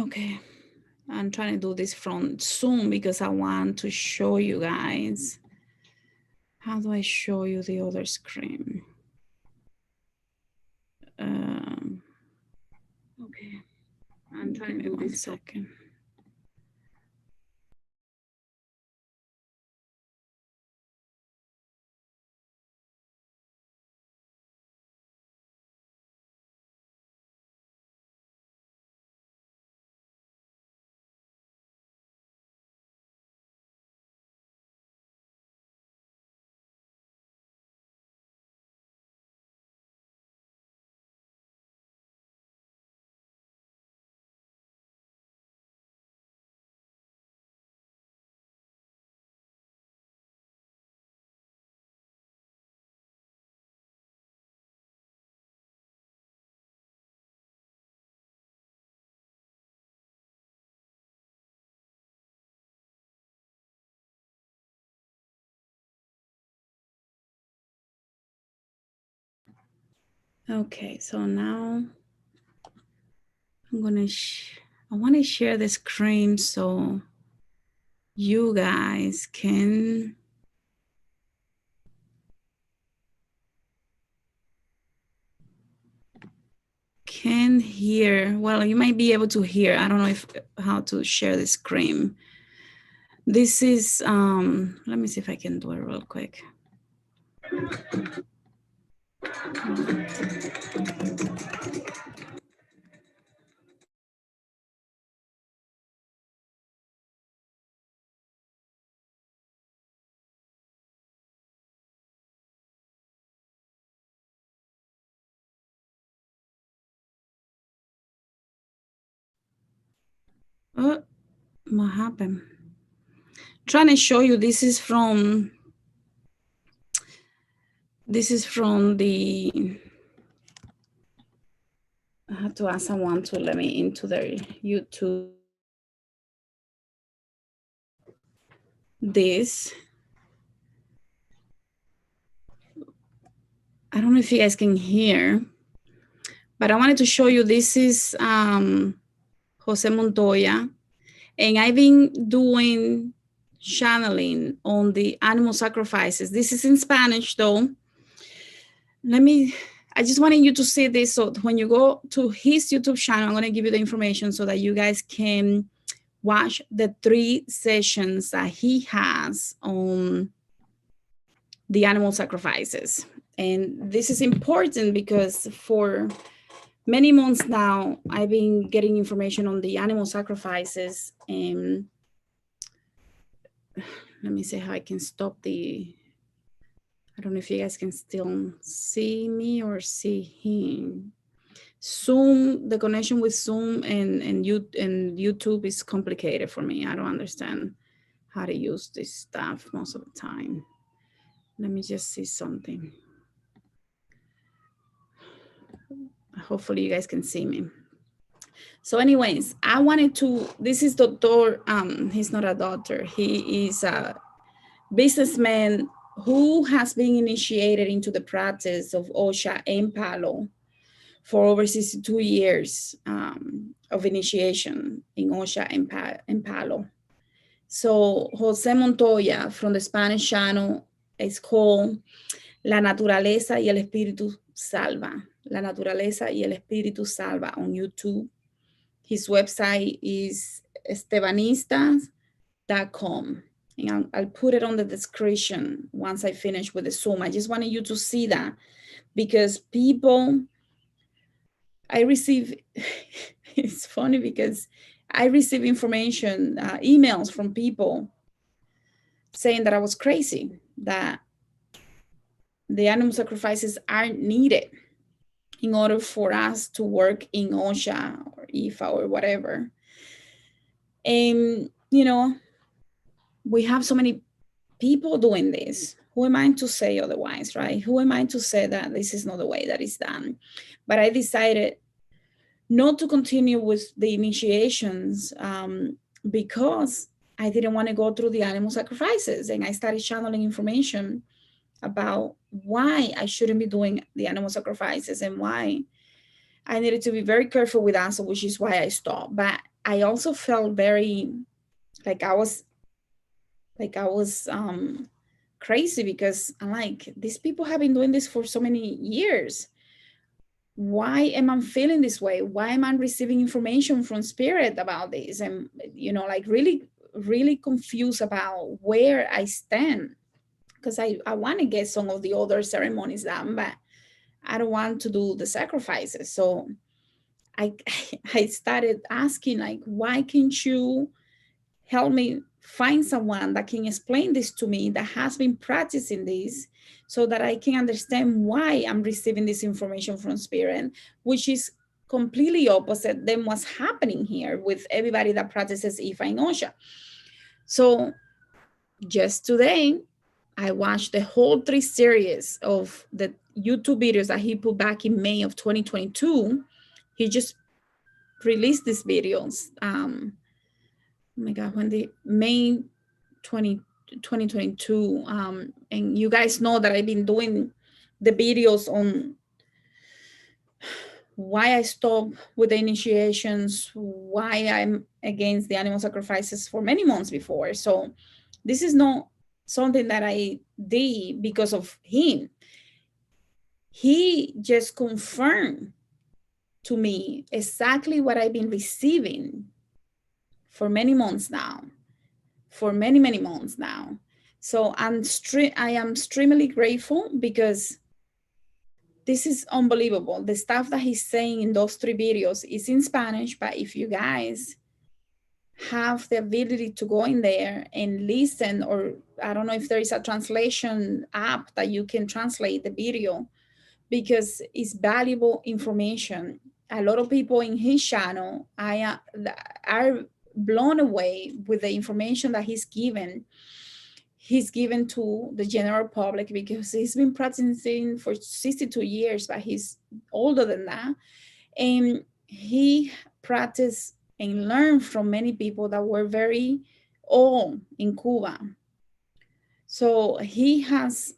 Okay, I'm trying to do this from Zoom because I want to show you guys. How do I show you the other screen? Okay, I'm trying to do this 1 second. Okay, so now I'm gonna, I want to share the screen so you guys can hear. Well, you might be able to hear. I don't know if how to share the screen. This is, let me see if I can do it real quick. Oh, what happened? Trying to show you, this is from the, I have to ask someone to let me into their YouTube. This, I don't know if you guys can hear, but I wanted to show you, this is Jose Montoya, and I've been doing channeling on the animal sacrifices. This is in Spanish though. I just wanted you to see this, so when you go to his YouTube channel, I'm going to give you the information so that you guys can watch the 3 sessions that he has on the animal sacrifices. And this is important because for many months now, I've been getting information on the animal sacrifices. And let me see how I can stop the, I don't know if you guys can still see me or see him. Zoom, the connection with Zoom and YouTube is complicated for me. I don't understand how to use this stuff most of the time. Let me just see something. Hopefully you guys can see me. So anyways, I wanted to, this is Dr. He's not a doctor. He is a businessman who has been initiated into the practice of Osha and Palo for over 62 years of initiation in Osha and Palo. So Jose Montoya from the Spanish channel is called La Naturaleza y el Espiritu Salva. La Naturaleza y el Espiritu Salva on YouTube. His website is estebanistas.com. And I'll put it on the description once I finish with the Zoom. I just wanted you to see that because people, I receive, it's funny because I receive information, emails from people saying that I was crazy, that the animal sacrifices aren't needed in order for us to work in Osha or IFA or whatever. And, you know, we have so many people doing this. Who am I to say otherwise, right? Who am I to say that this is not the way that it's done? But I decided not to continue with the initiations because I didn't want to go through the animal sacrifices. And I started channeling information about why I shouldn't be doing the animal sacrifices and why I needed to be very careful with that, which is why I stopped. But I also felt very like I was crazy, because I'm like, these people have been doing this for so many years. Why am I feeling this way? Why am I receiving information from spirit about this? And, like really, really confused about where I stand. Because I want to get some of the other ceremonies done, but I don't want to do the sacrifices. So I, I started asking, like, why can't you help me find someone that can explain this to me, that has been practicing this, so that I can understand why I'm receiving this information from spirit, which is completely opposite than what's happening here with everybody that practices Ifa and Osha. So just today, I watched the whole 3 series of the YouTube videos that he put back in May of 2022. He just released these videos. Oh my God, when the May 2022. And you guys know that I've been doing the videos on why I stopped with the initiations, why I'm against the animal sacrifices for many months before. So this is not something that I did because of him. He just confirmed to me exactly what I've been receiving for many months now. For many, many months now. So I am extremely grateful, because this is unbelievable. The stuff that he's saying in those 3 videos is in Spanish, but if you guys have the ability to go in there and listen, or I don't know if there is a translation app that you can translate the video, because it's valuable information. A lot of people in his channel are blown away with the information that he's given to the general public, because he's been practicing for 62 years, but he's older than that. And he practiced and learned from many people that were very old in Cuba. So he has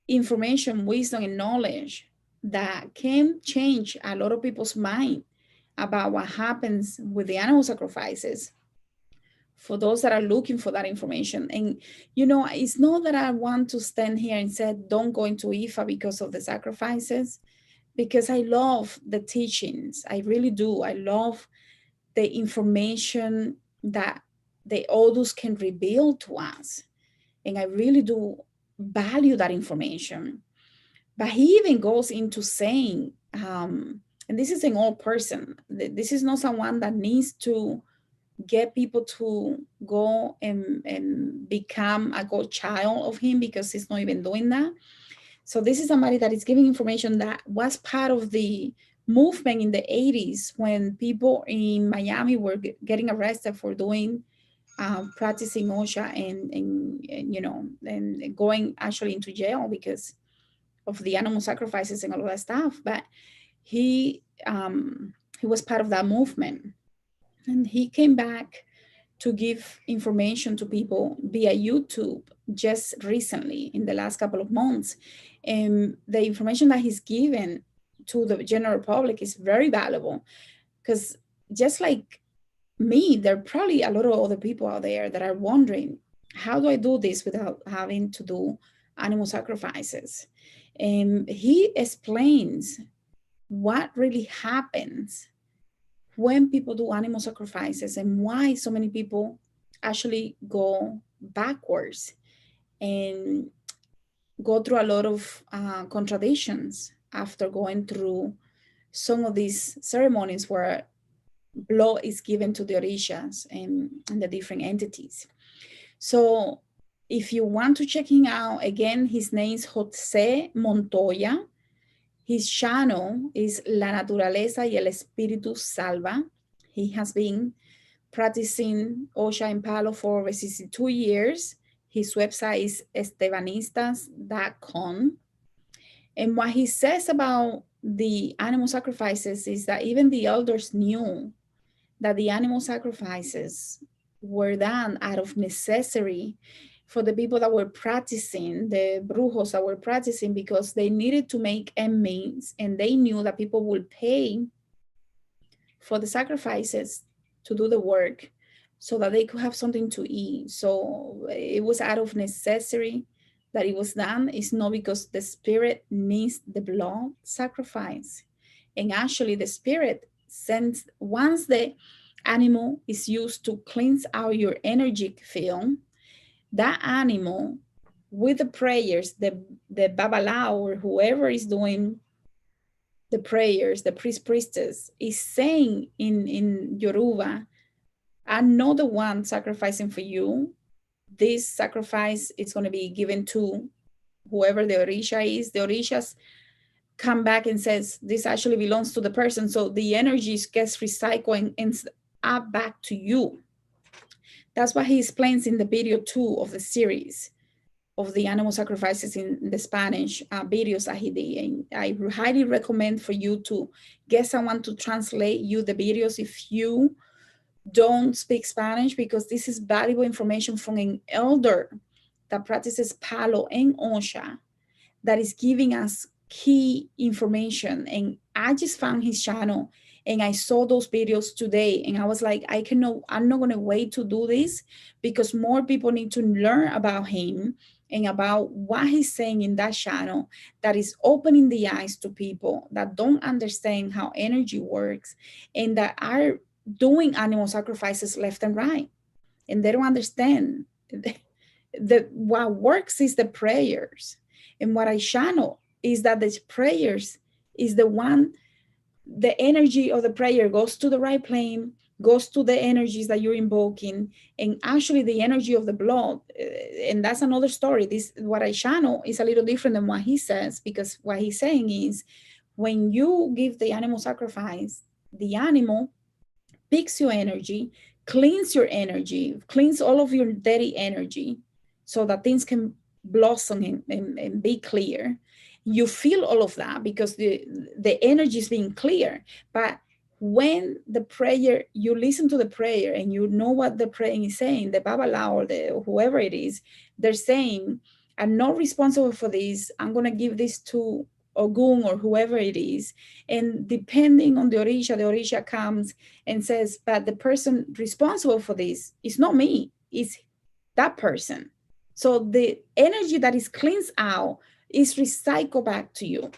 information, wisdom, and knowledge that can change a lot of people's mind about what happens with the animal sacrifices, for those that are looking for that information. And, it's not that I want to stand here and say, don't go into Ifa because of the sacrifices, because I love the teachings. I really do. I love the information that the Odus can reveal to us. And I really do value that information. But he even goes into saying, and this is an old person, this is not someone that needs to get people to go and become a godchild of him, because he's not even doing that. So this is somebody that is giving information that was part of the movement in the 80s, when people in Miami were getting arrested for doing practicing Osha, and going actually into jail because of the animal sacrifices and all that stuff. But he was part of that movement, and he came back to give information to people via YouTube just recently in the last couple of months. And the information that he's given to the general public is very valuable, because just like me, there are probably a lot of other people out there that are wondering, how do I do this without having to do animal sacrifices? And he explains what really happens when people do animal sacrifices, and why so many people actually go backwards and go through a lot of contradictions after going through some of these ceremonies where blood is given to the orishas and the different entities. So if you want to check him out, again, his name is Jose Montoya. His channel is La Naturaleza y el Espiritu Salva. He has been practicing Osha and Palo for over 62 years. His website is estebanistas.com. And what he says about the animal sacrifices is that even the elders knew that the animal sacrifices were done out of necessity for the people that were practicing, the brujos that were practicing, because they needed to make ends meet, and they knew that people would pay for the sacrifices to do the work so that they could have something to eat. So it was out of necessity that it was done. It's not because the spirit needs the blood sacrifice. And actually the spirit sends, once the animal is used to cleanse out your energetic field, that animal with the prayers, the babalao or whoever is doing the prayers, the priestess is saying in Yoruba, I'm not the one sacrificing for you. This sacrifice is going to be given to whoever the Orisha is. The Orishas come back and says, this actually belongs to the person. So the energy gets recycled and ends up back to you. That's what he explains in the video 2 of the series of the animal sacrifices in the Spanish videos that he did. And I highly recommend for you to get someone to translate you the videos if you don't speak Spanish, because this is valuable information from an elder that practices Palo and Osha that is giving us key information. And I just found his channel and I saw those videos today and I was like, I'm not going to wait to do this, because more people need to learn about him and about what he's saying in that channel, that is opening the eyes to people that don't understand how energy works and that are doing animal sacrifices left and right. And they don't understand that what works is the prayers. And what I channel is that the prayers is the one, the energy of the prayer goes to the right plane, goes to the energies that you're invoking, and actually the energy of the blood. And that's another story. This, what I channel is a little different than what he says, because what he's saying is when you give the animal sacrifice, the animal picks your energy, cleans your energy, cleans all of your dirty energy so that things can blossom and be clear. You feel all of that because the energy is being clear. But when the prayer, you listen to the prayer and you know what the prayer is saying, the Babala or whoever it is, they're saying, I'm not responsible for this. I'm going to give this to Ogun or whoever it is. And depending on the Orisha comes and says, but the person responsible for this is not me, it's that person. So the energy that is cleansed out is recycled back to you.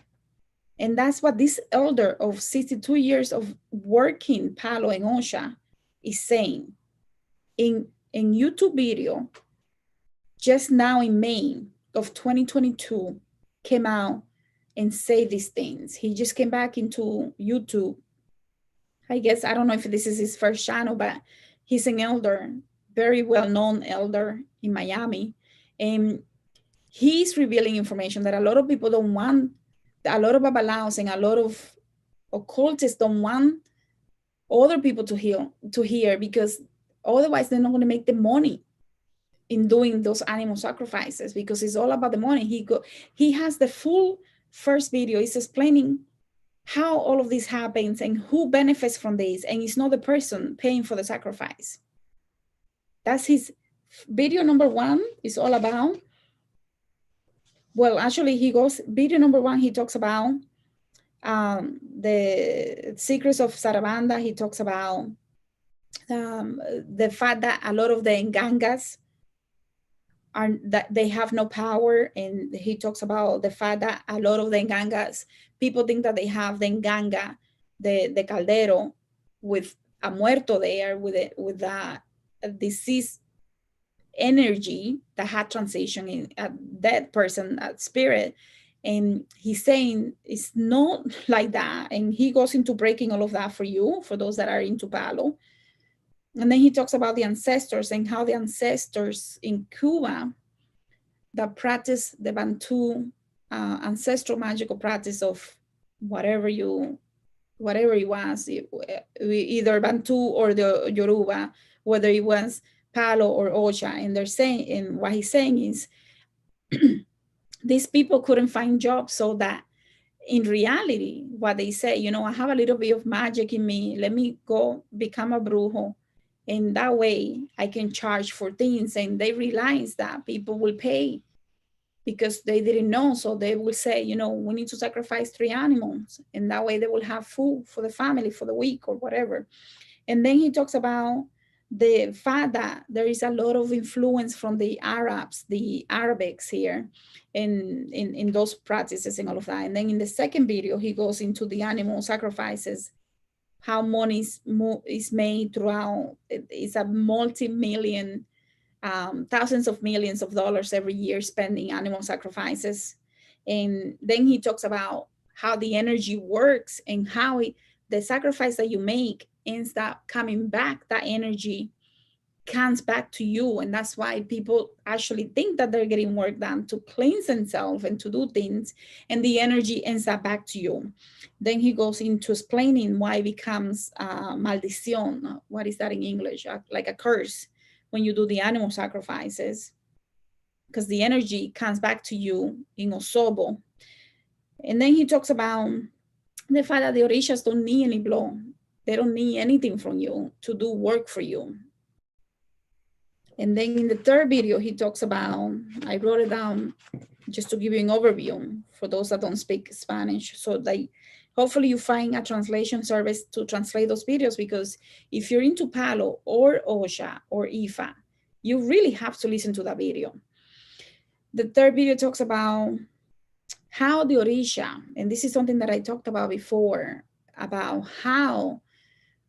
And that's what this elder of 62 years of working Palo and Osha is saying. In YouTube video, just now in May of 2022, came out and say these things. He just came back into YouTube. I guess, I don't know if this is his first channel, but he's an elder, very well-known elder in Miami. And he's revealing information that a lot of people don't want. A lot of babalaos and a lot of occultists don't want other people to hear, because otherwise they're not going to make the money in doing those animal sacrifices, because it's all about the money. He has the full first video. He's explaining how all of this happens and who benefits from this, and it's not the person paying for the sacrifice. That's his video number 1 is all about. Well, actually, he goes, video number 1, he talks about the secrets of Sarabanda. He talks about the fact that a lot of the Ngangas are, that they have no power. And he talks about the fact that a lot of the Ngangas, people think that they have the Nganga, the Caldero, with a muerto there, with a deceased energy that had transition in a dead person, a spirit. And he's saying it's not like that. And he goes into breaking all of that for you, for those that are into Palo. And then he talks about the ancestors and how the ancestors in Cuba that practice the Bantu ancestral magical practice of whatever it was, either Bantu or the Yoruba, whether it was Palo or Osha. And they're saying, and what he's saying is these people couldn't find jobs, so that in reality, what they say, I have a little bit of magic in me, let me go become a brujo, and that way I can charge for things. And they realize that people will pay because they didn't know. So they will say, we need to sacrifice 3 animals, and that way they will have food for the family for the week or whatever. And then he talks about the fact that there is a lot of influence from the Arabs, the Arabics here, in those practices and all of that. And then in the second video, he goes into the animal sacrifices, how money is made throughout. It's a multi-million, thousands of millions of dollars every year spent in animal sacrifices. And then he talks about how the energy works and how the sacrifice that you make ends up coming back. That energy comes back to you. And that's why people actually think that they're getting work done to cleanse themselves and to do things, and the energy ends up back to you. Then he goes into explaining why it becomes maldición. What is that in English? Like a curse when you do the animal sacrifices, because the energy comes back to you in Osobo. And then he talks about the fact that the orishas don't need any blow. They don't need anything from you to do work for you. And then in the third video, he talks about, I wrote it down just to give you an overview for those that don't speak Spanish. So that hopefully you find a translation service to translate those videos, because if you're into Palo or Osha or Ifa, you really have to listen to that video. The third video talks about how the Orisha, and this is something that I talked about before, about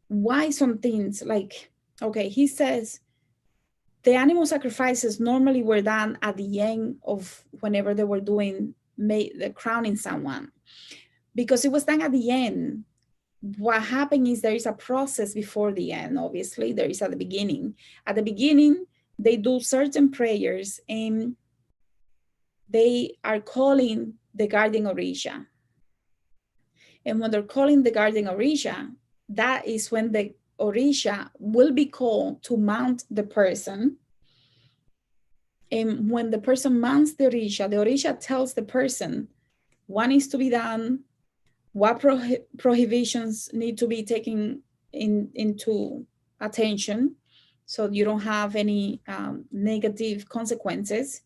why some things like, okay, he says the animal sacrifices normally were done at the end of whenever they were doing the crowning someone, because it was done at the end. What happened is there is a process before the end. Obviously, there is at the beginning. At the beginning, they do certain prayers and they are calling the guardian Orisha. And when they're calling the guardian Orisha, that is when the Orisha will be called to mount the person. And when the person mounts the Orisha tells the person what needs to be done, what prohibitions need to be taken into attention so you don't have any negative consequences.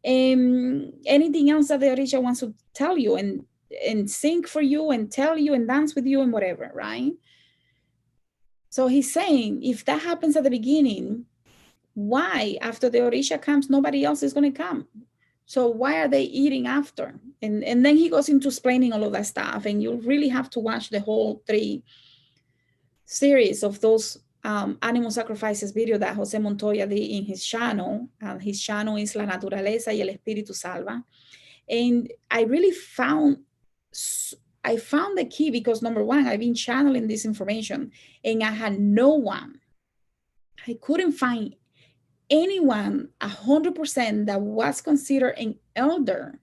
Anything else that the Orisha wants to tell you and sing for you and tell you and dance with you and whatever, right? So he's saying, if that happens at the beginning, why after the Orisha comes, nobody else is going to come? So why are they eating after? And then he goes into explaining all of that stuff, and you really have to watch the whole 3 series of those animal sacrifices video that Jose Montoya did in his channel. His channel is La Naturaleza y el Espiritu Salvan. And I really found the key, because number one, I've been channeling this information and I had no one. I couldn't find anyone 100% that was considered an elder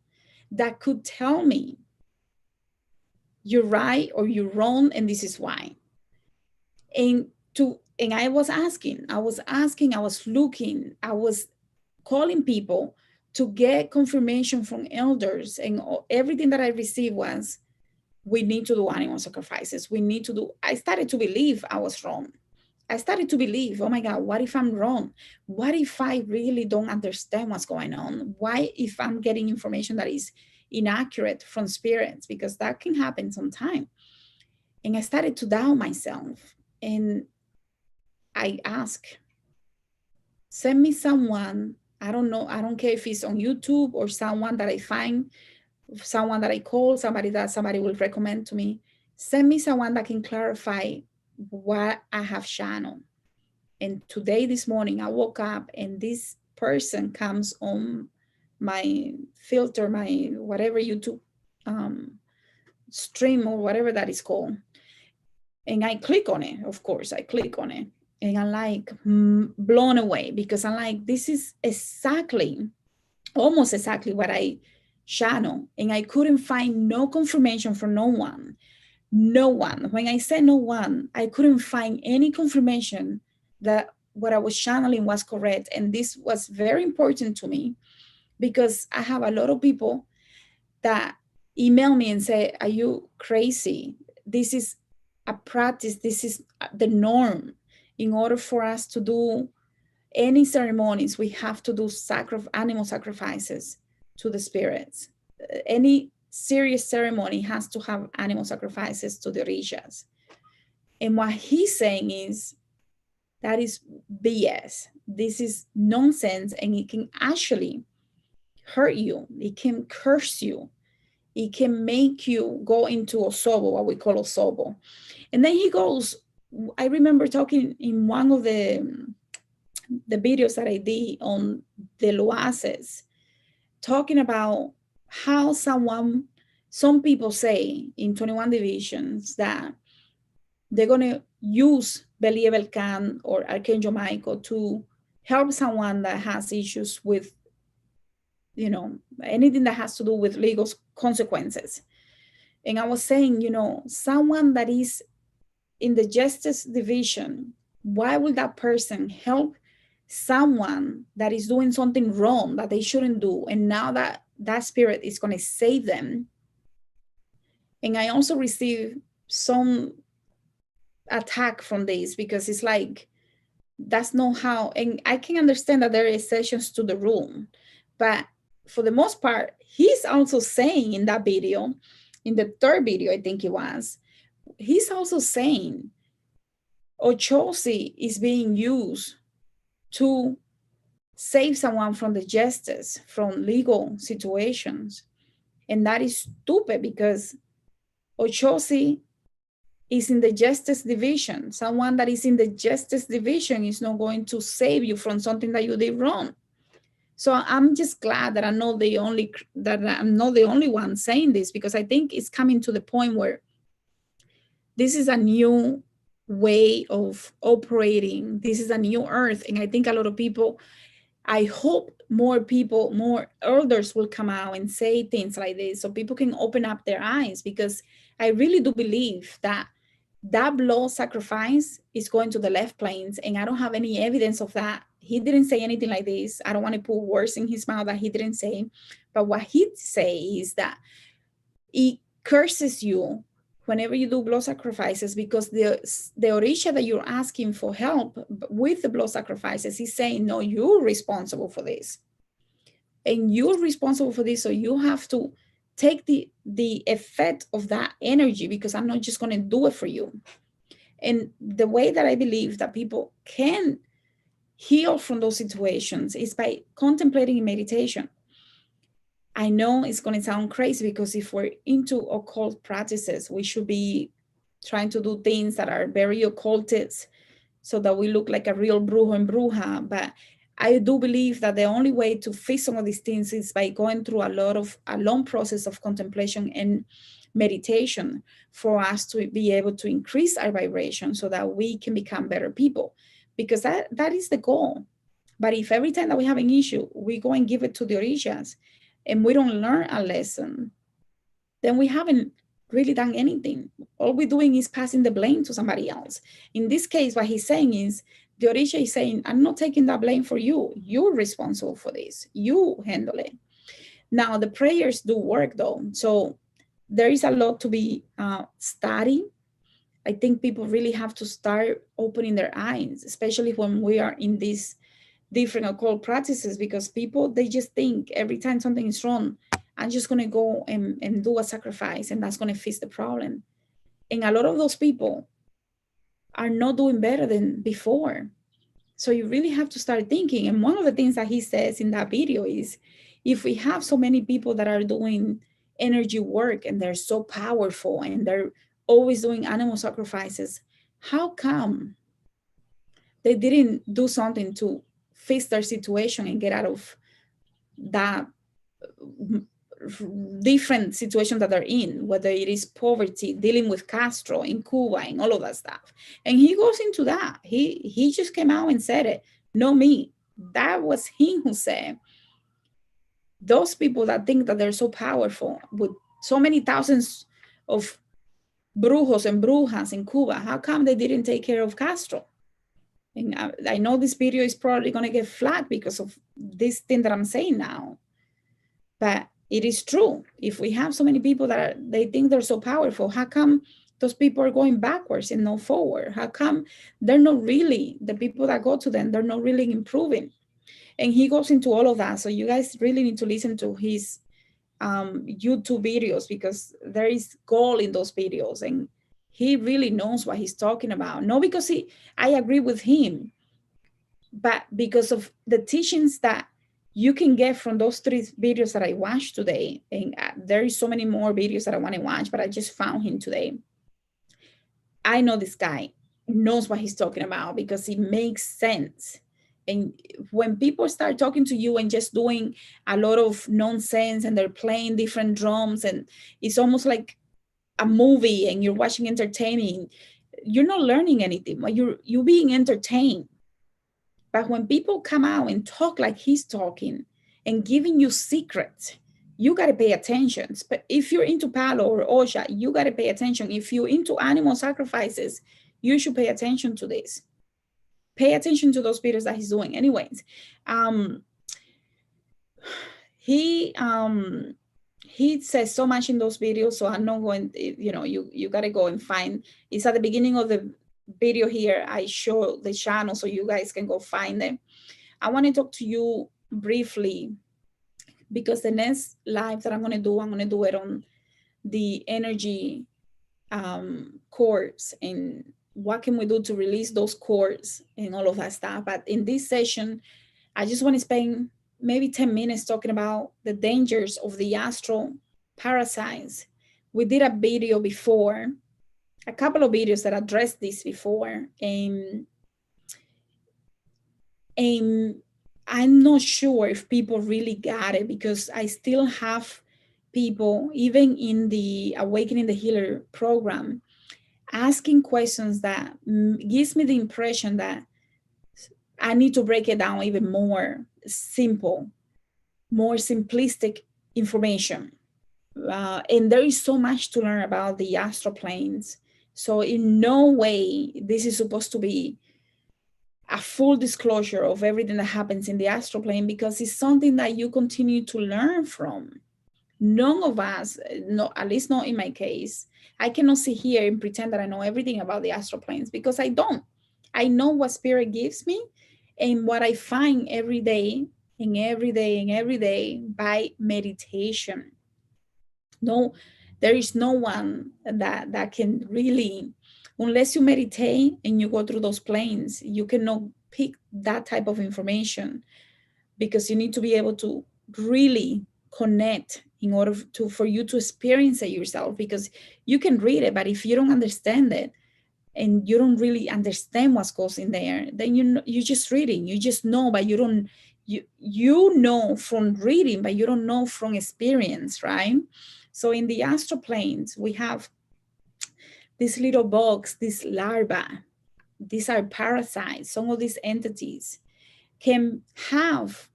that could tell me you're right or you're wrong and this is why. And I was asking, I was looking, I was calling people to get confirmation from elders, and everything that I received was, we need to do animal sacrifices. I started to believe I was wrong. I started to believe, oh my God, what if I'm wrong? What if I really don't understand what's going on? Why if I'm getting information that is inaccurate from spirits? Because that can happen sometime. And I started to doubt myself. And I asked, send me someone, I don't know, I don't care if it's on YouTube or someone that I find, someone that I call, somebody will recommend to me. Send me someone that can clarify what I have channeled. And today, this morning, I woke up and this person comes on my filter, my whatever YouTube stream or whatever that is called. And I click on it, of course, I click on it. And I'm like blown away, because I'm like, this is almost exactly what I channel. And I couldn't find no confirmation from no one. No one. When I say no one, I couldn't find any confirmation that what I was channeling was correct. And this was very important to me, because I have a lot of people that email me and say, are you crazy? This is a practice. This is the norm. In order for us to do any ceremonies, we have to do animal sacrifices to the spirits. Any serious ceremony has to have animal sacrifices to the orishas. And what he's saying is that is BS. This is nonsense, and it can actually hurt you. It can curse you. It can make you go into osobo, what we call osobo. And then he goes, I remember talking in one of the videos that I did on the loases, talking about how some people say in 21 divisions that they're going to use Belial Khan or Archangel Michael to help someone that has issues with, anything that has to do with legal consequences. And I was saying, someone that is in the justice division, why would that person help someone that is doing something wrong that they shouldn't do? And now that spirit is going to save them. And I also received some attack from this, because it's like, that's not how, and I can understand that there are exceptions to the rule, but for the most part, he's also saying in that video, in the third video, I think it was, he's also saying Ochosi is being used to save someone from the justice, from legal situations. And that is stupid, because Ochosi is in the justice division. Someone that is in the justice division is not going to save you from something that you did wrong. So I'm just glad that I'm not the only one saying this, because I think it's coming to the point where this is a new way of operating. This is a new earth. And I think a lot of people, I hope more people, more elders will come out and say things like this so people can open up their eyes, because I really do believe that blood sacrifice is going to the left planes, and I don't have any evidence of that. He didn't say anything like this. I don't want to put words in his mouth that he didn't say. But what he say is that it curses you whenever you do blood sacrifices, because the Orisha that you're asking for help with the blood sacrifices, he's saying, no, you're responsible for this. And you're responsible for this, so you have to take the effect of that energy, because I'm not just going to do it for you. And the way that I believe that people can heal from those situations is by contemplating in meditation. I know it's going to sound crazy, because if we're into occult practices, we should be trying to do things that are very occultist so that we look like a real brujo and bruja. But I do believe that the only way to fix some of these things is by going through a long process of contemplation and meditation, for us to be able to increase our vibration so that we can become better people, because that is the goal. But if every time that we have an issue, we go and give it to the orishas and we don't learn a lesson, then we haven't really done anything. All we're doing is passing the blame to somebody else. In this case, what he's saying is, the Orisha is saying, I'm not taking that blame for you. You're responsible for this. You handle it. Now, the prayers do work, though. So there is a lot to be studied. I think people really have to start opening their eyes, especially when we are in these different occult practices, because people, they just think every time something is wrong, I'm just going to go and do a sacrifice, and that's going to fix the problem. And a lot of those people are not doing better than before. So you really have to start thinking. And one of the things that he says in that video is, if we have so many people that are doing energy work and they're so powerful and they're always doing animal sacrifices, how come they didn't do something to fix their situation and get out of that different situation that they're in, whether it is poverty, dealing with Castro in Cuba and all of that stuff? And he goes into that. He just came out and said it, not me. That was him who said, those people that think that they're so powerful with so many thousands of brujos and brujas in Cuba, how come they didn't take care of Castro? And I know this video is probably going to get flagged because of this thing that I'm saying now, but it is true. If we have so many people that they think they're so powerful, how come those people are going backwards and not forward? How come they're not really, the people that go to them, they're not really improving? And he goes into all of that. So you guys really need to listen to his YouTube videos, because there is gold in those videos. And he really knows what he's talking about. Not because I agree with him, but because of the teachings that you can get from those 3 videos that I watched today. And there is so many more videos that I want to watch, but I just found him today. I know this guy knows what he's talking about because it makes sense. And when people start talking to you and just doing a lot of nonsense and they're playing different drums and it's almost like a movie and you're watching entertaining, you're not learning anything. You're being entertained. But when people come out and talk like he's talking and giving you secrets, you got to pay attention. But if you're into Palo or Osha, you got to pay attention. If you're into animal sacrifices, you should pay attention to this. Pay attention to those videos that he's doing. Anyways, he says so much in those videos, so I'm not going, you got to go and find. It's at the beginning of the video here. I show the channel so you guys can go find them. I want to talk to you briefly because the next live that I'm going to do it on the energy cores and what can we do to release those cores and all of that stuff. But in this session, I just want to spend maybe 10 minutes talking about the dangers of the astral parasites. We did a video before, a couple of videos that addressed this before, and I'm not sure if people really got it because I still have people, even in the Awakening the Healer program, asking questions that gives me the impression that I need to break it down even more simple, more simplistic information. And there is so much to learn about the astral planes. So in no way this is supposed to be a full disclosure of everything that happens in the astral plane, because it's something that you continue to learn from. None of us, no, at least not in my case, I cannot sit here and pretend that I know everything about the astral planes because I don't. I know what spirit gives me and what I find every day and every day and every day by meditation. No, there is no one that can really, unless you meditate and you go through those planes, you cannot pick that type of information because you need to be able to really connect in order for you to experience it yourself, because you can read it, but if you don't understand it and you don't really understand what goes in there, then you're just reading. You just know, but you don't, you know from reading, but you don't know from experience, right? So in the astral planes, we have these little bugs, these larvae. These are parasites. Some of these entities can have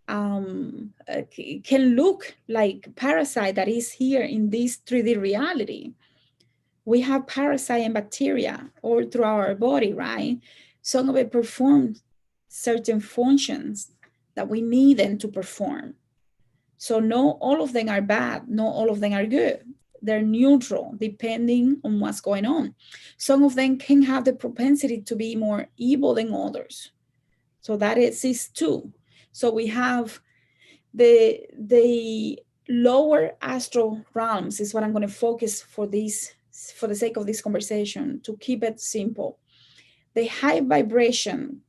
can look like parasite that is here in this 3D reality. We have parasite and bacteria all through our body, right? Some of it perform certain functions that we need them to perform. So not all of them are bad, not all of them are good. They're neutral depending on what's going on. Some of them can have the propensity to be more evil than others. So that exists too. So we have the lower astral realms is what I'm going to focus for this, for the sake of this conversation, to keep it simple. The high vibration,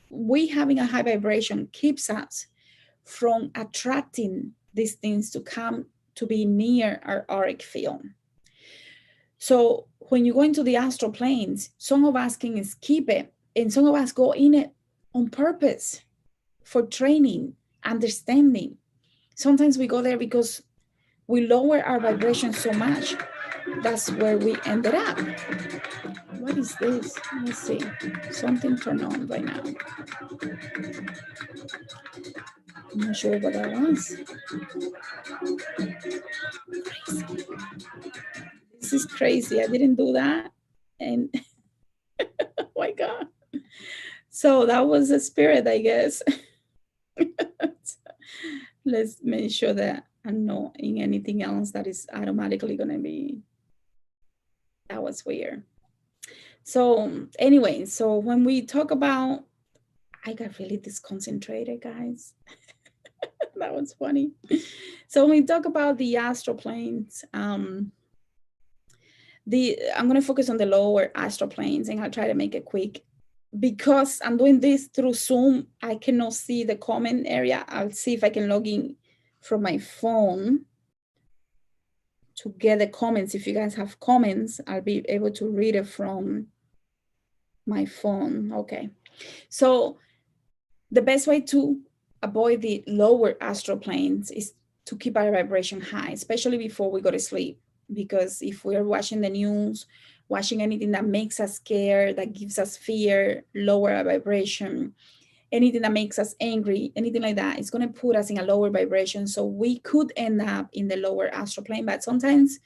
we having a high vibration keeps us from attracting these things to come to be near our auric field. So when you go into the astral planes, some of us can skip it and some of us go in it on purpose for training, understanding. Sometimes we go there because we lower our vibration so much. That's where we ended up. What is this? Let's see. Something turned on right now. I'm not sure what that was. Crazy. This is crazy. I didn't do that. And oh my God. So that was a spirit, I guess. Let's make sure that I'm not in anything else that is automatically going to be. That was weird. So anyway, so when we talk about, I got really disconcentrated, guys. That was funny. So when we talk about the astral planes, I'm going to focus on the lower astral planes, and I'll try to make it quick. Because I'm doing this through Zoom, I cannot see the comment area. I'll see if I can log in from my phone to get the comments. If you guys have comments, I'll be able to read it from my phone. Okay. So the best way to avoid the lower astral planes is to keep our vibration high, especially before we go to sleep. Because if we're watching the news, watching anything that makes us scared, that gives us fear, lower our vibration, anything that makes us angry, anything like that, it's going to put us in a lower vibration. So we could end up in the lower astral plane. But sometimes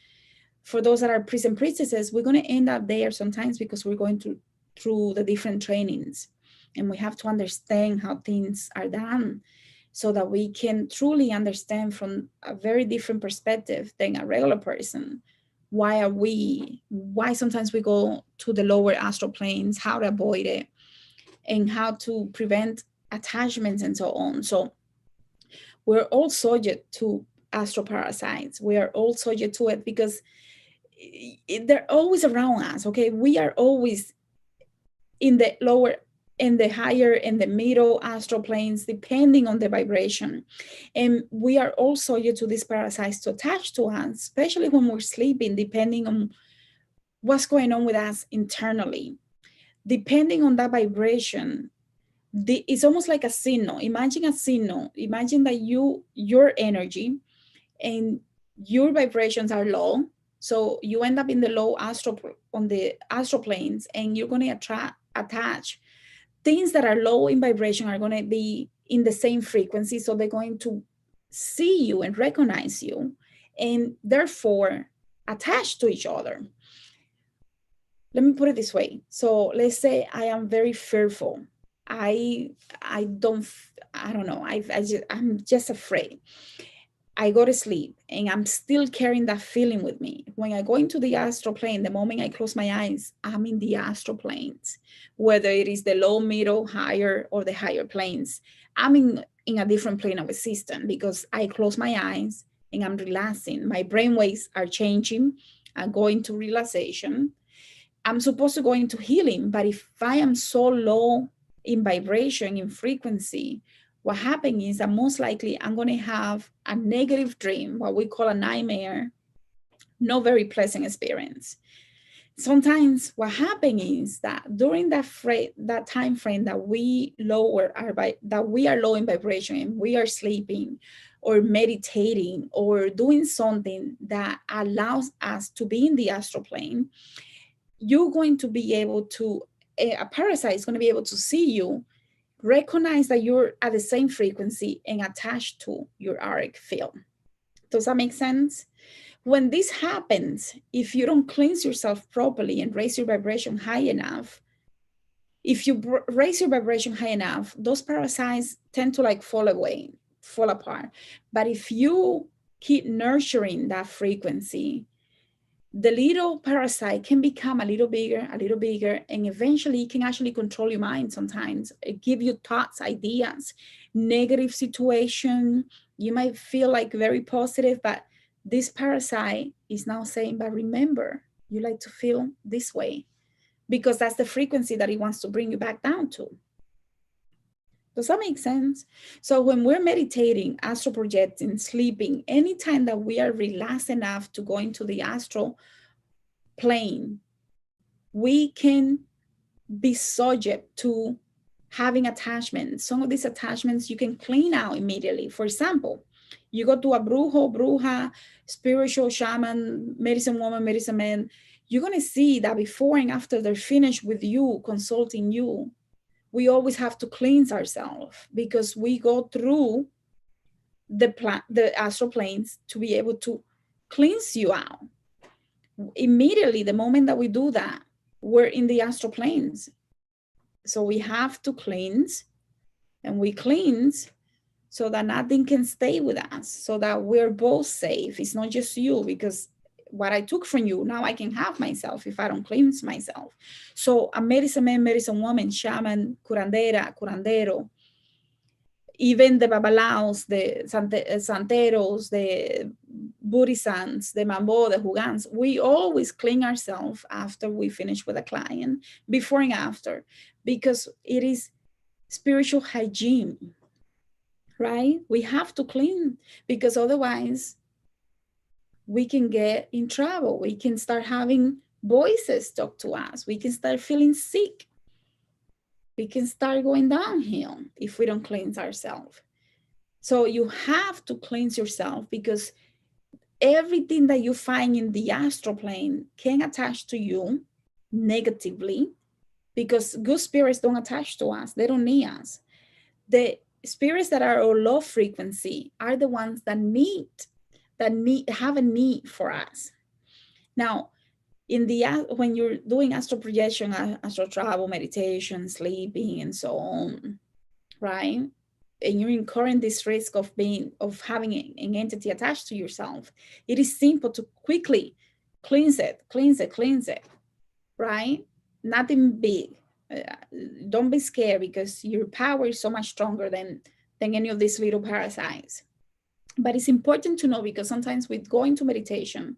for those that are priests and priestesses, we're going to end up there sometimes because we're going through the different trainings. And we have to understand how things are done so that we can truly understand from a very different perspective than a regular person. Why sometimes we go to the lower astral planes, how to avoid it, and how to prevent attachments and so on. So we're all subject to astral parasites. We are all subject to it because they're always around us, okay? We are always in the lower, in the higher, in the middle astral planes, depending on the vibration. And we are also subject to these parasites to attach to us, especially when we're sleeping, depending on what's going on with us internally. Depending on that vibration, it's almost like a signal. Imagine a signal. Imagine that your energy and your vibrations are low. So you end up in the low astral, on the astral planes, and you're going to attach things that are low in vibration are going to be in the same frequency. So they're going to see you and recognize you, and therefore attach to each other. Let me put it this way. So let's say I am very fearful. I'm just afraid. I go to sleep and I'm still carrying that feeling with me. When I go into the astral plane, the moment I close my eyes, I'm in the astral planes, whether it is the low, middle, higher, or the higher planes. I'm in a different plane of existence because I close my eyes and I'm relaxing. My brain waves are changing. I'm going to relaxation. I'm supposed to go into healing, but if I am so low in vibration, in frequency, what happens is that most likely I'm going to have a negative dream, what we call a nightmare, no very pleasant experience. Sometimes what happens is that during that time frame that we are low in vibration and we are sleeping or meditating or doing something that allows us to be in the astral plane, you're going to be able to, a parasite is going to be able to see you, recognize that you're at the same frequency, and attach to your auric field. Does that make sense? When this happens, if you don't cleanse yourself properly and raise your vibration high enough, if you raise your vibration high enough, those parasites tend to fall apart. But if you keep nurturing that frequency, the little parasite can become a little bigger, and eventually it can actually control your mind sometimes. It give you thoughts, ideas, negative situation. You might feel like very positive, but this parasite is now saying, but remember, you like to feel this way, because that's the frequency that it wants to bring you back down to. Does that make sense? So when we're meditating, astral projecting, sleeping, anytime that we are relaxed enough to go into the astral plane, we can be subject to having attachments. Some of these attachments you can clean out immediately. For example, you go to a bruja, spiritual shaman, medicine woman, medicine man, you're going to see that before and after they're finished with you, consulting you, we always have to cleanse ourselves because we go through the astral planes to be able to cleanse you out. Immediately, the moment that we do that, we're in the astral planes. So we have to cleanse, and we cleanse so that nothing can stay with us, so that we're both safe. It's not just you, because what I took from you, now I can have myself if I don't cleanse myself. So a medicine man, medicine woman, shaman, curandera, curandero, even the babalaos, the santeros, the buddhisans, the mambo, the hugans, we always clean ourselves after we finish with a client, before and after, because it is spiritual hygiene, right? We have to clean, because otherwise we can get in trouble. We can start having voices talk to us. We can start feeling sick. We can start going downhill if we don't cleanse ourselves. So you have to cleanse yourself, because everything that you find in the astral plane can attach to you negatively, because good spirits don't attach to us. They don't need us. The spirits that are low frequency are the ones that have a need for us. Now, when you're doing astral projection, astral travel, meditation, sleeping, and so on, right? And you're incurring this risk of having an entity attached to yourself, it is simple to quickly cleanse it, right? Nothing big. Don't be scared, because your power is so much stronger than any of these little parasites. But it's important to know, because sometimes we go into meditation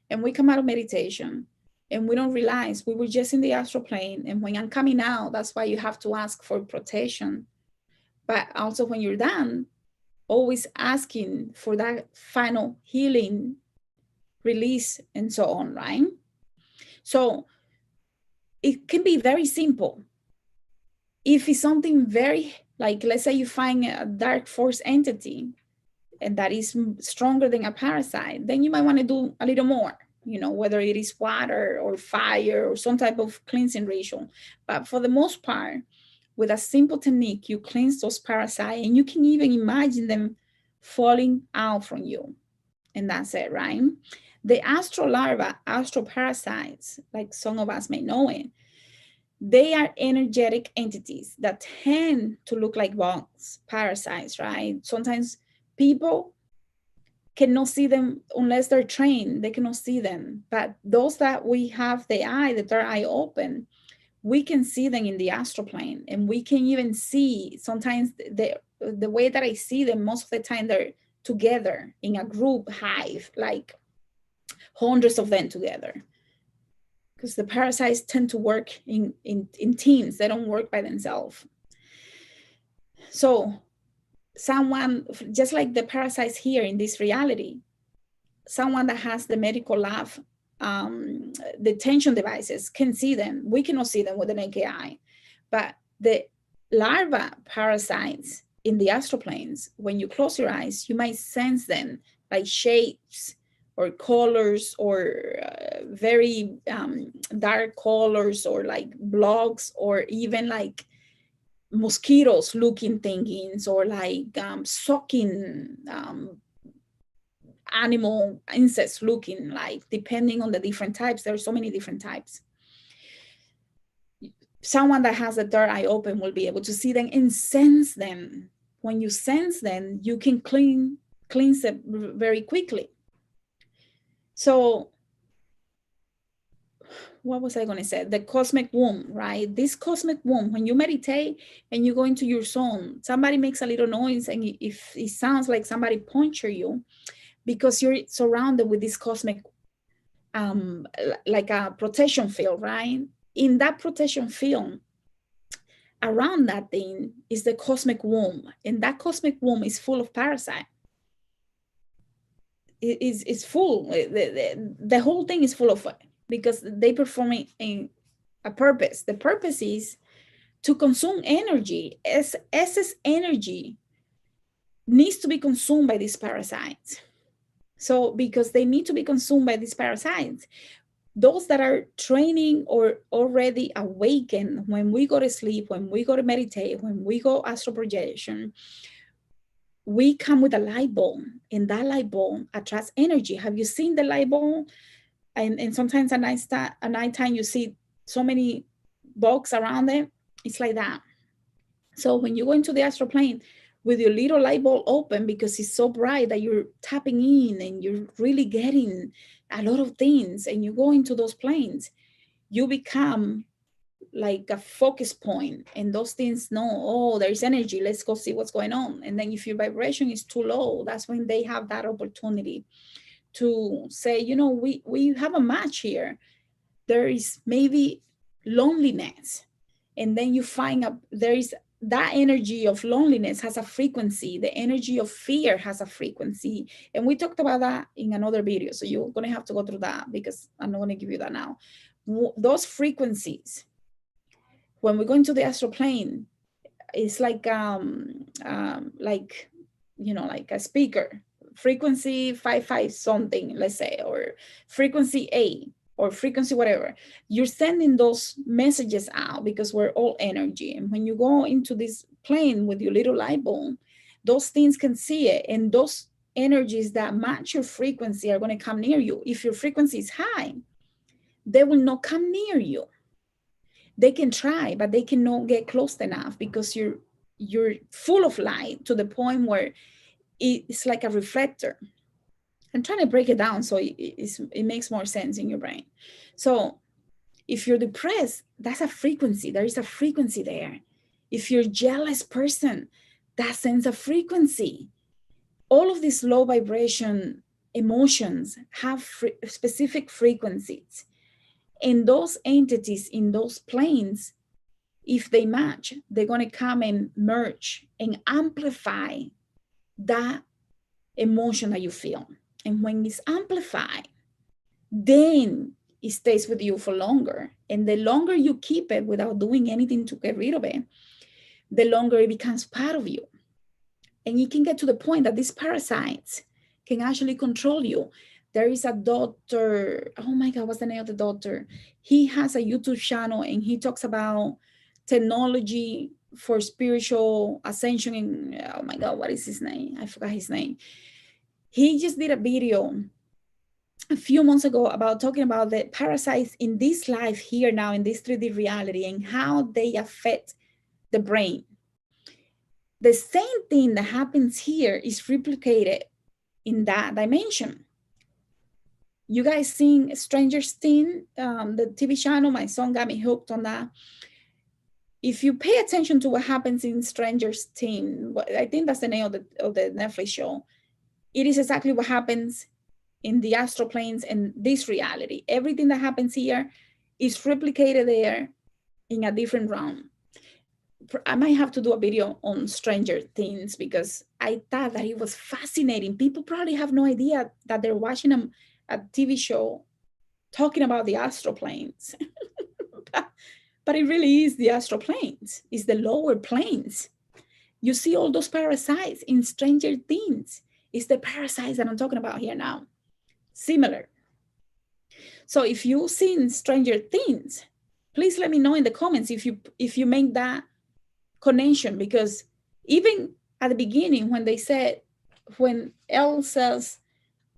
and we come out of meditation and we don't realize we were just in the astral plane. And when I'm coming out, that's why you have to ask for protection. But also when you're done, always asking for that final healing, release, and so on, right? So it can be very simple. If it's something very, like, let's say you find a dark force entity and that is stronger than a parasite, then you might want to do a little more, whether it is water or fire or some type of cleansing ritual. But for the most part, with a simple technique, you cleanse those parasites, and you can even imagine them falling out from you. And that's it, right? The astral larva, astral parasites, like some of us may know it, they are energetic entities that tend to look like bugs, parasites, right? Sometimes people cannot see them unless they're trained. They cannot see them. But those that we have the third eye open, we can see them in the astral plane. And we can even see sometimes the way that I see them, most of the time they're together in a group hive, like hundreds of them together. Because the parasites tend to work in teams. They don't work by themselves. So someone, just like the parasites here in this reality, someone that has the medical lab detention devices can see them. We cannot see them with the naked eye. But the larva parasites in the astral planes, when you close your eyes, you might sense them, like shapes or colors, or very dark colors, or like blobs, or even like mosquitoes looking things, or like sucking animal insects looking, like, depending on the different types. There are so many different types. Someone that has the third eye open will be able to see them and sense them. When you sense them, you can cleanse it very quickly. So what was I going to say? The cosmic womb, right? This cosmic womb, when you meditate and you go into your zone, somebody makes a little noise, and if it sounds like somebody punctured you, because you're surrounded with this cosmic, like a protection field, right? In that protection field, around that thing is the cosmic womb, and that cosmic womb is full of parasites. It's full. The whole thing is full of it, because they perform a purpose. The purpose is to consume energy. Excess energy needs to be consumed by these parasites. So because they need to be consumed by these parasites, those that are training or already awakened, when we go to sleep, when we go to meditate, when we go astral projection, we come with a light bulb, and that light bulb attracts energy. Have you seen the light bulb? And sometimes at nighttime you see so many bugs around it. It's like that. So when you go into the astral plane with your little light bulb open, because it's so bright that you're tapping in and you're really getting a lot of things, and you go into those planes, you become like a focus point, and those things know, oh, there's energy, let's go see what's going on. And then if your vibration is too low, that's when they have that opportunity to say, you know, we have a match here. There is maybe loneliness, and then you find out there is that energy of loneliness has a frequency, the energy of fear has a frequency, and we talked about that in another video, so you're going to have to go through that because I'm not going to give you that now. Those frequencies, when we go into the astral plane, it's like you know, like a speaker, frequency 55 something, let's say, or frequency A, or frequency whatever. You're sending those messages out because we're all energy, and when you go into this plane with your little light bulb, those things can see it, and those energies that match your frequency are going to come near you. If your frequency is high, they will not come near you. They can try, but they cannot get close enough because you're full of light to the point where it's like a reflector. I'm trying to break it down so it makes more sense in your brain. So if you're depressed, that's a frequency. There is a frequency there. If you're a jealous person, that sends a frequency. All of these low vibration emotions have specific frequencies. And those entities in those planes, if they match, they're going to come and merge and amplify that emotion that you feel. And when it's amplified, then it stays with you for longer. And the longer you keep it without doing anything to get rid of it, the longer it becomes part of you. And you can get to the point that these parasites can actually control you. There is a doctor, oh my God, what's the name of the doctor? He has a YouTube channel and he talks about technology for spiritual ascension. And oh my God, what is his name? I forgot his name. He just did a video a few months ago about talking about the parasites in this life here now, in this 3D reality, and how they affect the brain. The same thing that happens here is replicated in that dimension. You guys seen Stranger Things, the TV channel? My son got me hooked on that. If you pay attention to what happens in Stranger Things, I think that's the name of the Netflix show, it is exactly what happens in the astral planes and this reality. Everything that happens here is replicated there in a different realm. I might have to do a video on Stranger Things because I thought that it was fascinating. People probably have no idea that they're watching a TV show talking about the astral planes. But it really is the astral planes. It's the lower planes. You see all those parasites in Stranger Things. It's the parasites that I'm talking about here now. Similar. So if you've seen Stranger Things, please let me know in the comments if you make that connection, because even at the beginning when Elle says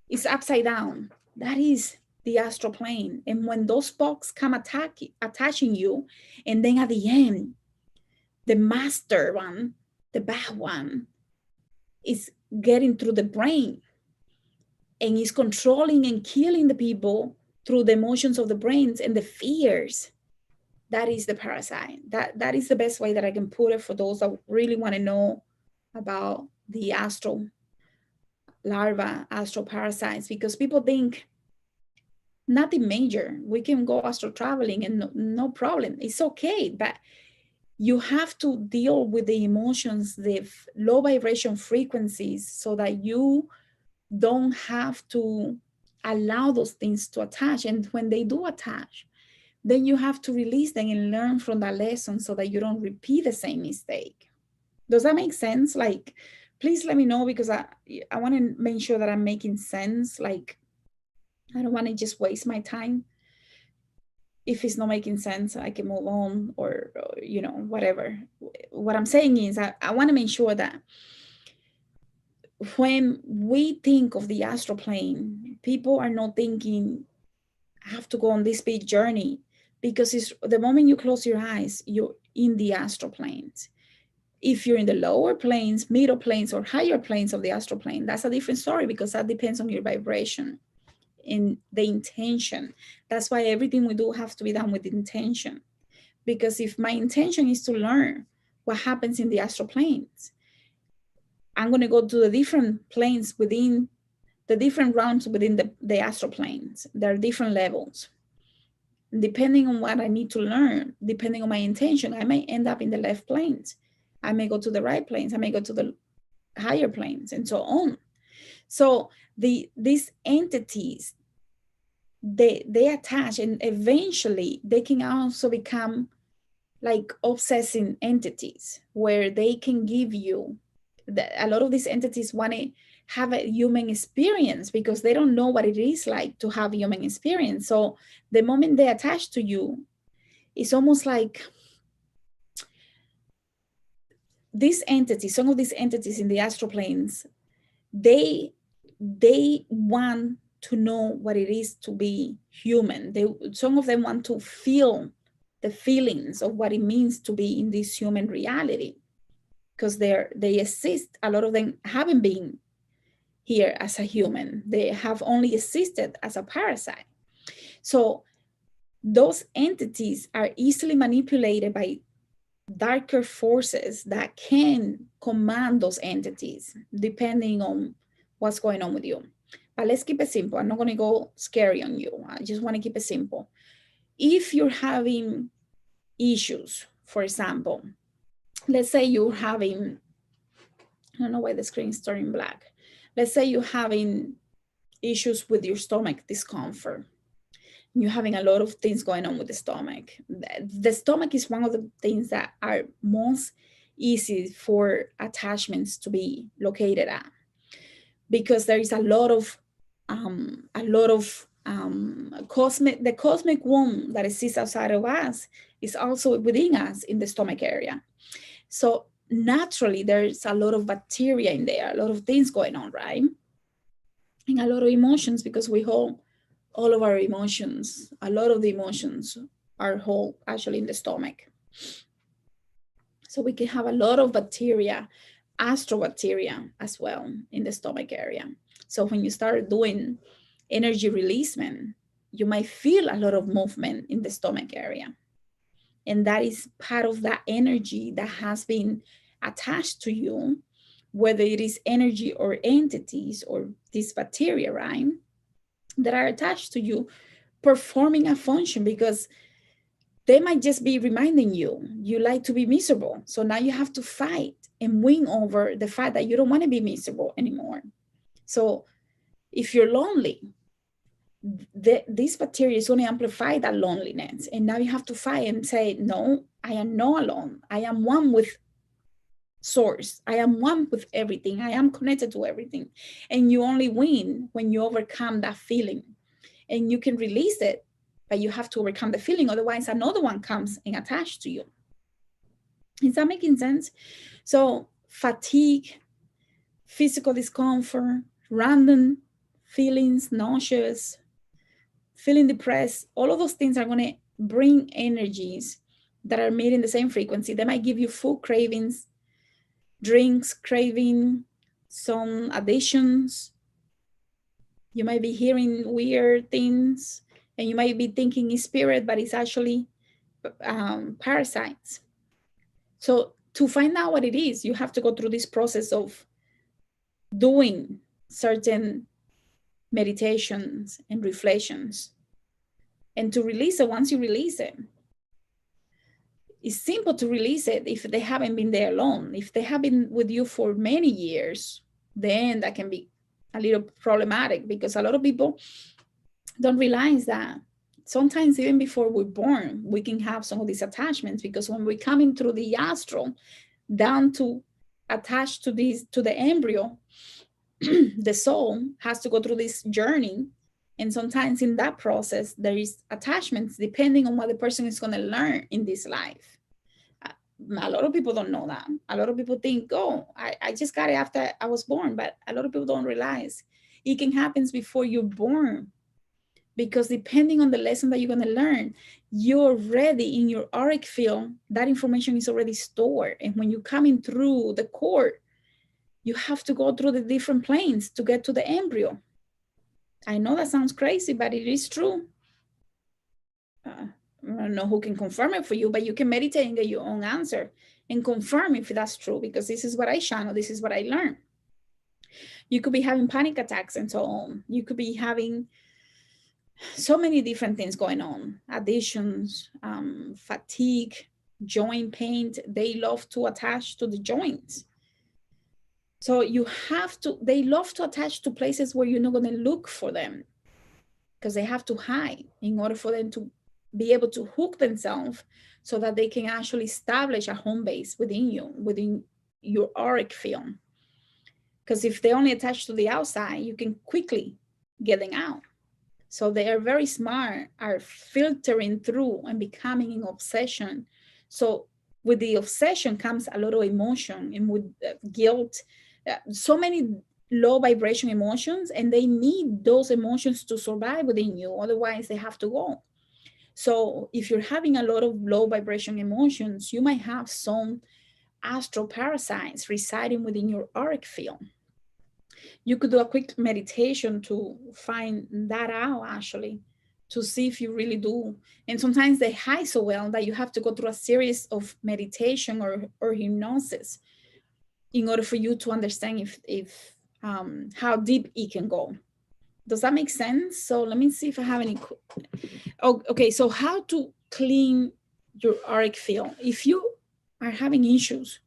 it's upside down, that is the astral plane. And when those bugs come attaching you, and then at the end, the master one, the bad one, is getting through the brain and is controlling and killing the people through the emotions of the brains and the fears. That is the parasite. That is the best way that I can put it for those that really want to know about the astral larva, astral parasites, because people think nothing major. We can go astral traveling and no problem. It's okay, but you have to deal with the emotions, the low vibration frequencies, so that you don't have to allow those things to attach. And when they do attach, then you have to release them and learn from that lesson so that you don't repeat the same mistake. Does that make sense? Like, please let me know, because I want to make sure that I'm making sense. Like, I don't want to just waste my time. If it's not making sense, I can move on, or you know, whatever. What I'm saying is I want to make sure that when we think of the astral plane, people are not thinking, I have to go on this big journey, because it's the moment you close your eyes, you're in the astral planes. If you're in the lower planes, middle planes, or higher planes of the astral plane, that's a different story, because that depends on your vibration and the intention. That's why everything we do has to be done with intention. Because if my intention is to learn what happens in the astral planes, I'm going to go to the different planes within the different realms within the astral planes. There are different levels. Depending on what I need to learn, depending on my intention, I may end up in the left planes. I may go to the right planes. I may go to the higher planes, and so on. So these entities, they attach, and eventually they can also become like obsessing entities, where they can give you a lot of these entities want to have a human experience because they don't know what it is like to have human experience. So the moment they attach to you, it's almost like these entities, some of these entities in the astral planes, they want to know what it is to be human. Some of them want to feel the feelings of what it means to be in this human reality, because they exist. A lot of them haven't been here as a human. They have only existed as a parasite. So those entities are easily manipulated by darker forces that can command those entities depending on what's going on with you. But let's keep it simple. I'm not going to go scary on you. I just want to keep it simple. If you're having issues, for example, let's say you're having, I don't know why the screen is turning black. Let's say you're having issues with your stomach discomfort. You're having a lot of things going on with the stomach. The stomach is one of the things that are most easy for attachments to be located at, because there is a lot of the cosmic womb that exists outside of us is also within us in the stomach area. So naturally, there's a lot of bacteria in there, a lot of things going on, right? And a lot of emotions, because we hold all of our emotions, a lot of the emotions are whole actually in the stomach. So we can have a lot of bacteria, astral bacteria as well in the stomach area. So when you start doing energy releasement, you might feel a lot of movement in the stomach area. And that is part of that energy that has been attached to you, whether it is energy or entities or these bacteria, right, that are attached to you, performing a function, because they might just be reminding you like to be miserable. So now you have to fight and win over the fact that you don't want to be miserable anymore. So if you're lonely, this bacteria is going to amplify that loneliness. And now you have to fight and say, no, I am not alone. I am one with source. I am one with everything. I am connected to everything. And you only win when you overcome that feeling. And you can release it, but you have to overcome the feeling. Otherwise, another one comes and attached to you. Is that making sense? So fatigue, physical discomfort, random feelings, nauseous, feeling depressed, all of those things are going to bring energies that are made in the same frequency. They might give you food cravings, drinks craving, some addictions. You might be hearing weird things, and you might be thinking it's spirit, but it's actually parasites. So to find out what it is, you have to go through this process of doing certain meditations and reflections. And to release it, once you release it, it's simple to release it if they haven't been there long. If they have been with you for many years, then that can be a little problematic, because a lot of people don't realize that sometimes even before we're born, we can have some of these attachments, because when we're coming through the astral down to attach to the embryo, the soul has to go through this journey. And sometimes in that process, there is attachments depending on what the person is going to learn in this life. A lot of people don't know that. A lot of people think, oh, I just got it after I was born. But a lot of people don't realize it can happen before you're born. Because depending on the lesson that you're going to learn, you're ready in your auric field. That information is already stored. And when you're coming through the cord, you have to go through the different planes to get to the embryo. I know that sounds crazy, but it is true. I don't know who can confirm it for you, but you can meditate and get your own answer and confirm if that's true, because this is what I channel, this is what I learned. You could be having panic attacks and so on. You could be having so many different things going on, addictions, fatigue, joint pain. They love to attach to the joints. So you have to, they love to attach to places where you're not going to look for them, because they have to hide in order for them to be able to hook themselves so that they can actually establish a home base within you, within your auric field. Because if they only attach to the outside, you can quickly get them out. So they are very smart, are filtering through and becoming an obsession. So with the obsession comes a lot of emotion, and with guilt, so many low vibration emotions, and they need those emotions to survive within you. Otherwise, they have to go. So if you're having a lot of low vibration emotions, you might have some astral parasites residing within your auric field. You could do a quick meditation to find that out, actually, to see if you really do. And sometimes they hide so well that you have to go through a series of meditation or hypnosis in order for you to understand if how deep it can go. Does that make sense? So let me see if I have any. Oh, okay. So how to clean your auric field? If you are having issues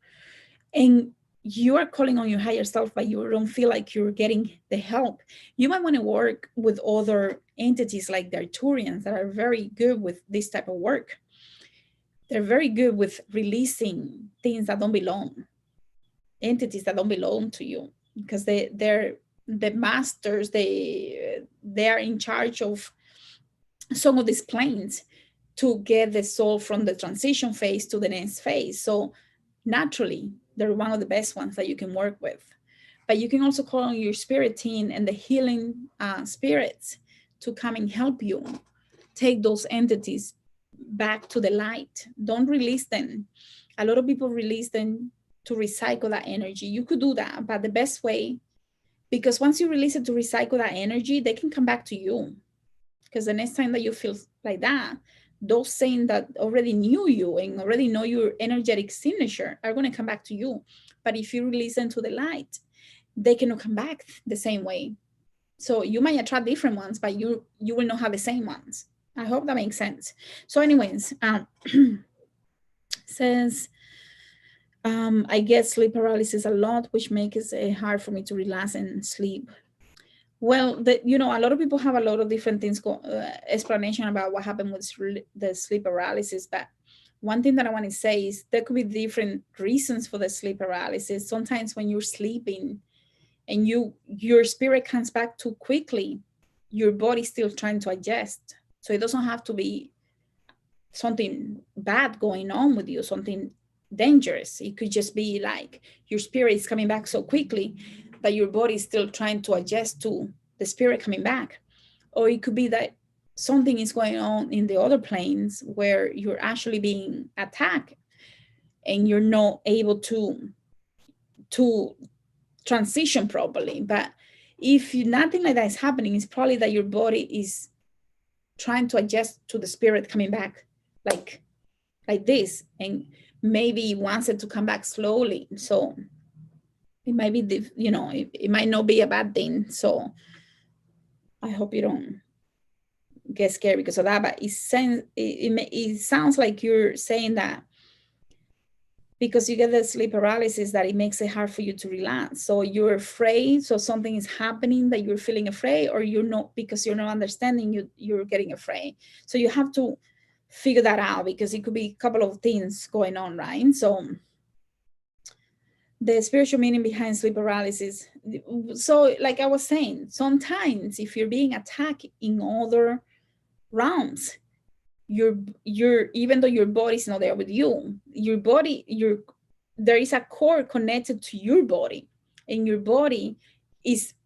and you are calling on your higher self, but you don't feel like you're getting the help, you might want to work with other entities like the Arturians that are very good with this type of work. They're very good with releasing things that don't belong, entities that don't belong to you, because they're the masters. They are in charge of some of these planes to get the soul from the transition phase to the next phase. So naturally, they're one of the best ones that you can work with. But you can also call on your spirit team and the healing spirits to come and help you take those entities back to the light. Don't release them. A lot of people release them to recycle that energy. You could do that, but the best way, because once you release it to recycle that energy, they can come back to you. Because the next time that you feel like that, those things that already knew you and already know your energetic signature are going to come back to you. But if you release them to the light, they cannot come back the same way. So you might attract different ones, but you will not have the same ones. I hope that makes sense. So anyways, says, I get sleep paralysis a lot, which makes it hard for me to relax and sleep. Well, a lot of people have a lot of different things, explanation about what happened with the sleep paralysis. But one thing that I want to say is there could be different reasons for the sleep paralysis. Sometimes when you're sleeping and your spirit comes back too quickly, your body's still trying to adjust. So it doesn't have to be something bad going on with you, something dangerous. It could just be like your spirit is coming back so quickly that your body is still trying to adjust to the spirit coming back. Or it could be that something is going on in the other planes where you're actually being attacked and you're not able to transition properly. But if nothing like that is happening, it's probably that your body is trying to adjust to the spirit coming back like this, and maybe it wants it to come back slowly. So it might be, it might not be a bad thing. So I hope you don't get scared because of that. But it sounds like you're saying that because you get the sleep paralysis, that it makes it hard for you to relax. So you're afraid. So something is happening that you're feeling afraid, or you're not, because you're not understanding, you're getting afraid. So you have to figure that out, because it could be a couple of things going on, right? So the spiritual meaning behind sleep paralysis. So like I was saying, sometimes if you're being attacked in other realms, you're even though your body's not there with you, there is a core connected to your body, and your body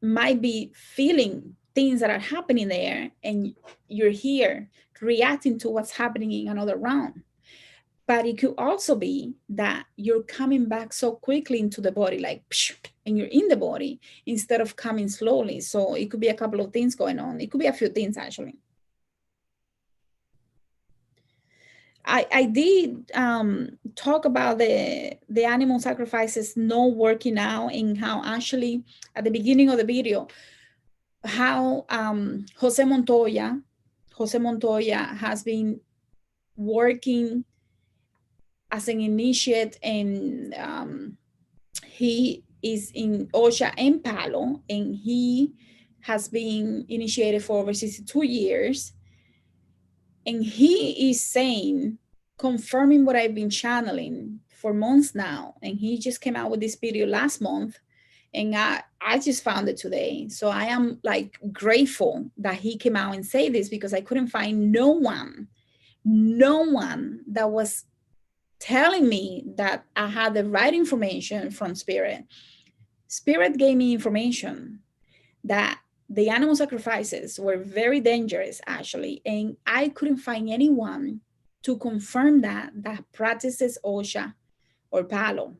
might be feeling things that are happening there, and you're here reacting to what's happening in another realm. But it could also be that you're coming back so quickly into the body, like, and you're in the body instead of coming slowly. So it could be a couple of things going on. It could be a few things, actually. I did talk about the animal sacrifices not working out, and how actually at the beginning of the video, how Jose Montoya has been working as an initiate, and he is in Osha and Palo, and he has been initiated for over 62 years. And he is saying, confirming what I've been channeling for months now. And he just came out with this video last month, and I just found it today. So I am like grateful that he came out and say this, because I couldn't find no one that was telling me that I had the right information from Spirit. Spirit gave me information that the animal sacrifices were very dangerous, actually, and I couldn't find anyone to confirm that practices Osha or Palo.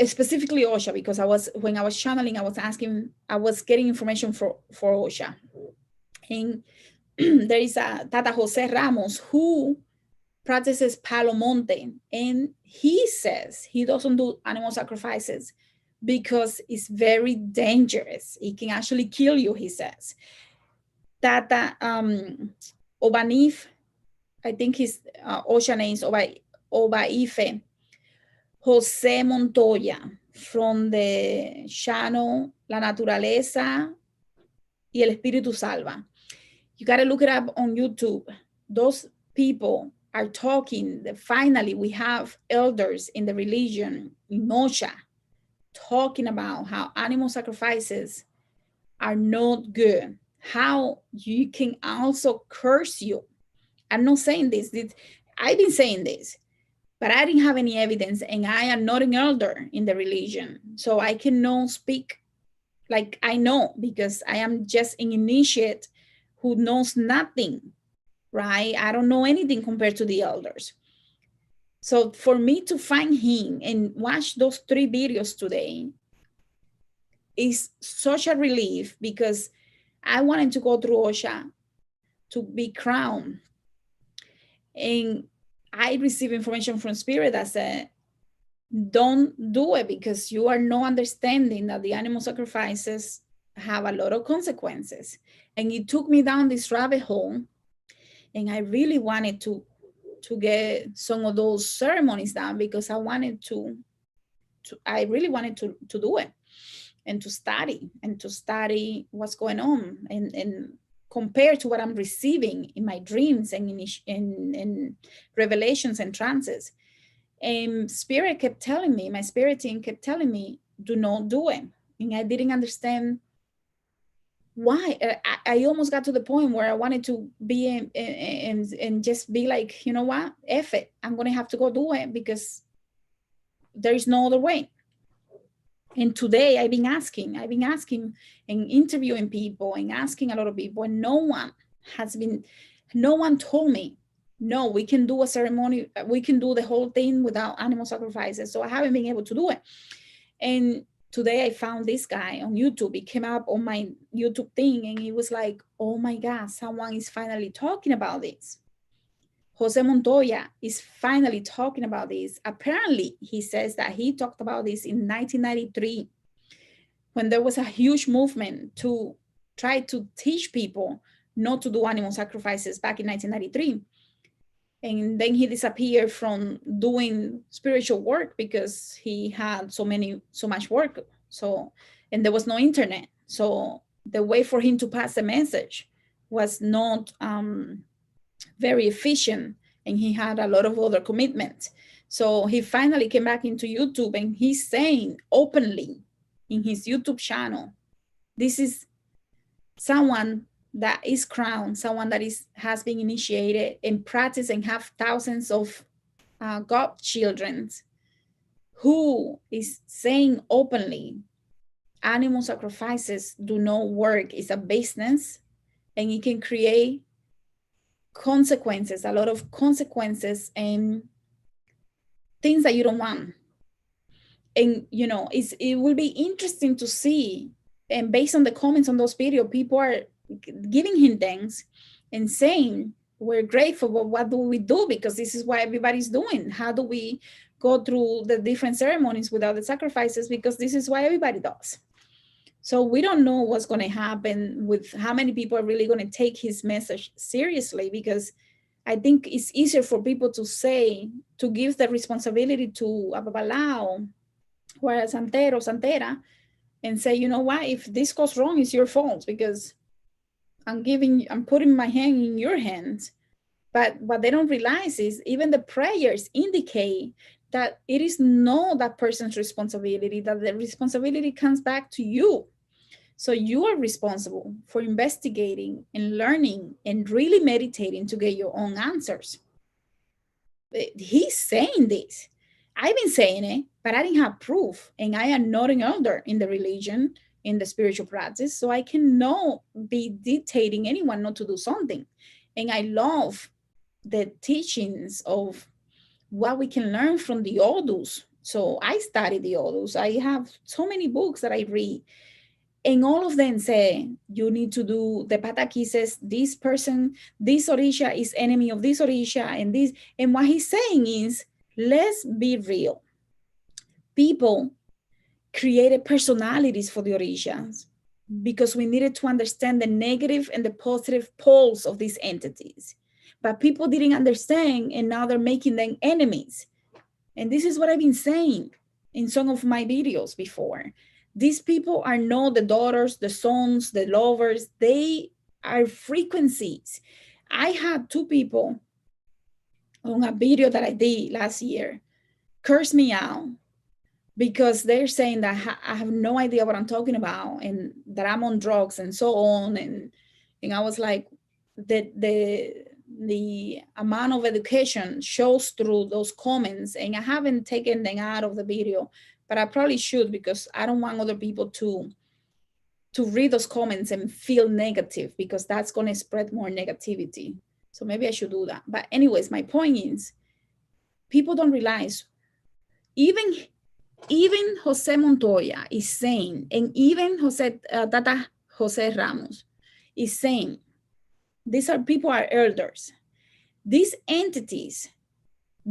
Specifically Osha, because when I was channeling, I was getting information for Osha. And there is a Tata Jose Ramos who practices Palo Monte, and he says he doesn't do animal sacrifices because it's very dangerous. It can actually kill you, he says. Tata Obanif, I think his Osha name is Obaife, Jose Montoya, from the channel La Naturaleza y el Espiritu Salvan. You got to look it up on YouTube. Those people are talking. Finally, we have elders in the religion, in Osha, talking about how animal sacrifices are not good, how you can also curse you. I'm not saying this. I've been saying this, but I didn't have any evidence, and I am not an elder in the religion. So I cannot speak like I know, because I am just an initiate who knows nothing, right? I don't know anything compared to the elders. So for me to find him and watch those 3 videos today is such a relief, because I wanted to go through Osha to be crowned. And I received information from Spirit that said, don't do it, because you are not understanding that the animal sacrifices have a lot of consequences. And it took me down this rabbit hole, and I really wanted to get some of those ceremonies down, because I wanted I really wanted to do it, and to study what's going on, and compared to what I'm receiving in my dreams and in revelations and trances. And Spirit kept telling me, my spirit team kept telling me, do not do it. And I didn't understand why. I almost got to the point where I wanted to be and just be like, you know what, F it, I'm gonna have to go do it, because there is no other way. And today I've been asking and interviewing people and asking a lot of people, and no one told me, no, we can do a ceremony, we can do the whole thing without animal sacrifices. So I haven't been able to do it. And today I found this guy on YouTube. He came up on my YouTube thing, and he was like, oh my God, someone is finally talking about this. Jose Montoya is finally talking about this. Apparently, he says that he talked about this in 1993, when there was a huge movement to try to teach people not to do animal sacrifices back in 1993. And then he disappeared from doing spiritual work, because he had so much work. So, and there was no internet. So the way for him to pass the message was not very efficient, and he had a lot of other commitments. So he finally came back into YouTube, and he's saying openly in his YouTube channel, this is someone that is crowned, someone that has been initiated and practiced and have thousands of godchildren, who is saying openly, animal sacrifices do not work. It's a business, and it can create consequences, a lot of consequences, and things that you don't want. And it will be interesting to see, and based on the comments on those videos, people are giving him thanks and saying we're grateful, but what do we do? Because this is what everybody's doing. How do we go through the different ceremonies without the sacrifices? Because this is what everybody does. So we don't know what's going to happen with how many people are really going to take his message seriously, because I think it's easier for people to say, to give the responsibility to a babalao or a santero, santera, and say, you know what, if this goes wrong, it's your fault, because I'm putting my hand in your hands. But what they don't realize is even the prayers indicate that it is not that person's responsibility, that the responsibility comes back to you. So you are responsible for investigating and learning and really meditating to get your own answers. He's saying this. I've been saying it, but I didn't have proof. And I am not an elder in the religion, in the spiritual practice. So I cannot be dictating anyone not to do something. And I love the teachings of what we can learn from the Odus. So I study the Odus. I have so many books that I read. And all of them say, you need to do, the Pataki says, this person, this Orisha is enemy of this Orisha, and this. And what he's saying is, let's be real. People created personalities for the Orishas because we needed to understand the negative and the positive poles of these entities. But people didn't understand, and now they're making them enemies. And this is what I've been saying in some of my videos before. These people are not the daughters, the sons, the lovers. They are frequencies. I had 2 people on a video that I did last year curse me out because they're saying that I have no idea what I'm talking about and that I'm on drugs and so on. And I was like, the amount of education shows through those comments, and I haven't taken them out of the video, but I probably should, because I don't want other people to read those comments and feel negative, because that's going to spread more negativity. So maybe I should do that. But anyways, my point is, people don't realize, even Jose Montoya is saying, and even Tata Jose Ramos is saying, these are people are elders. These entities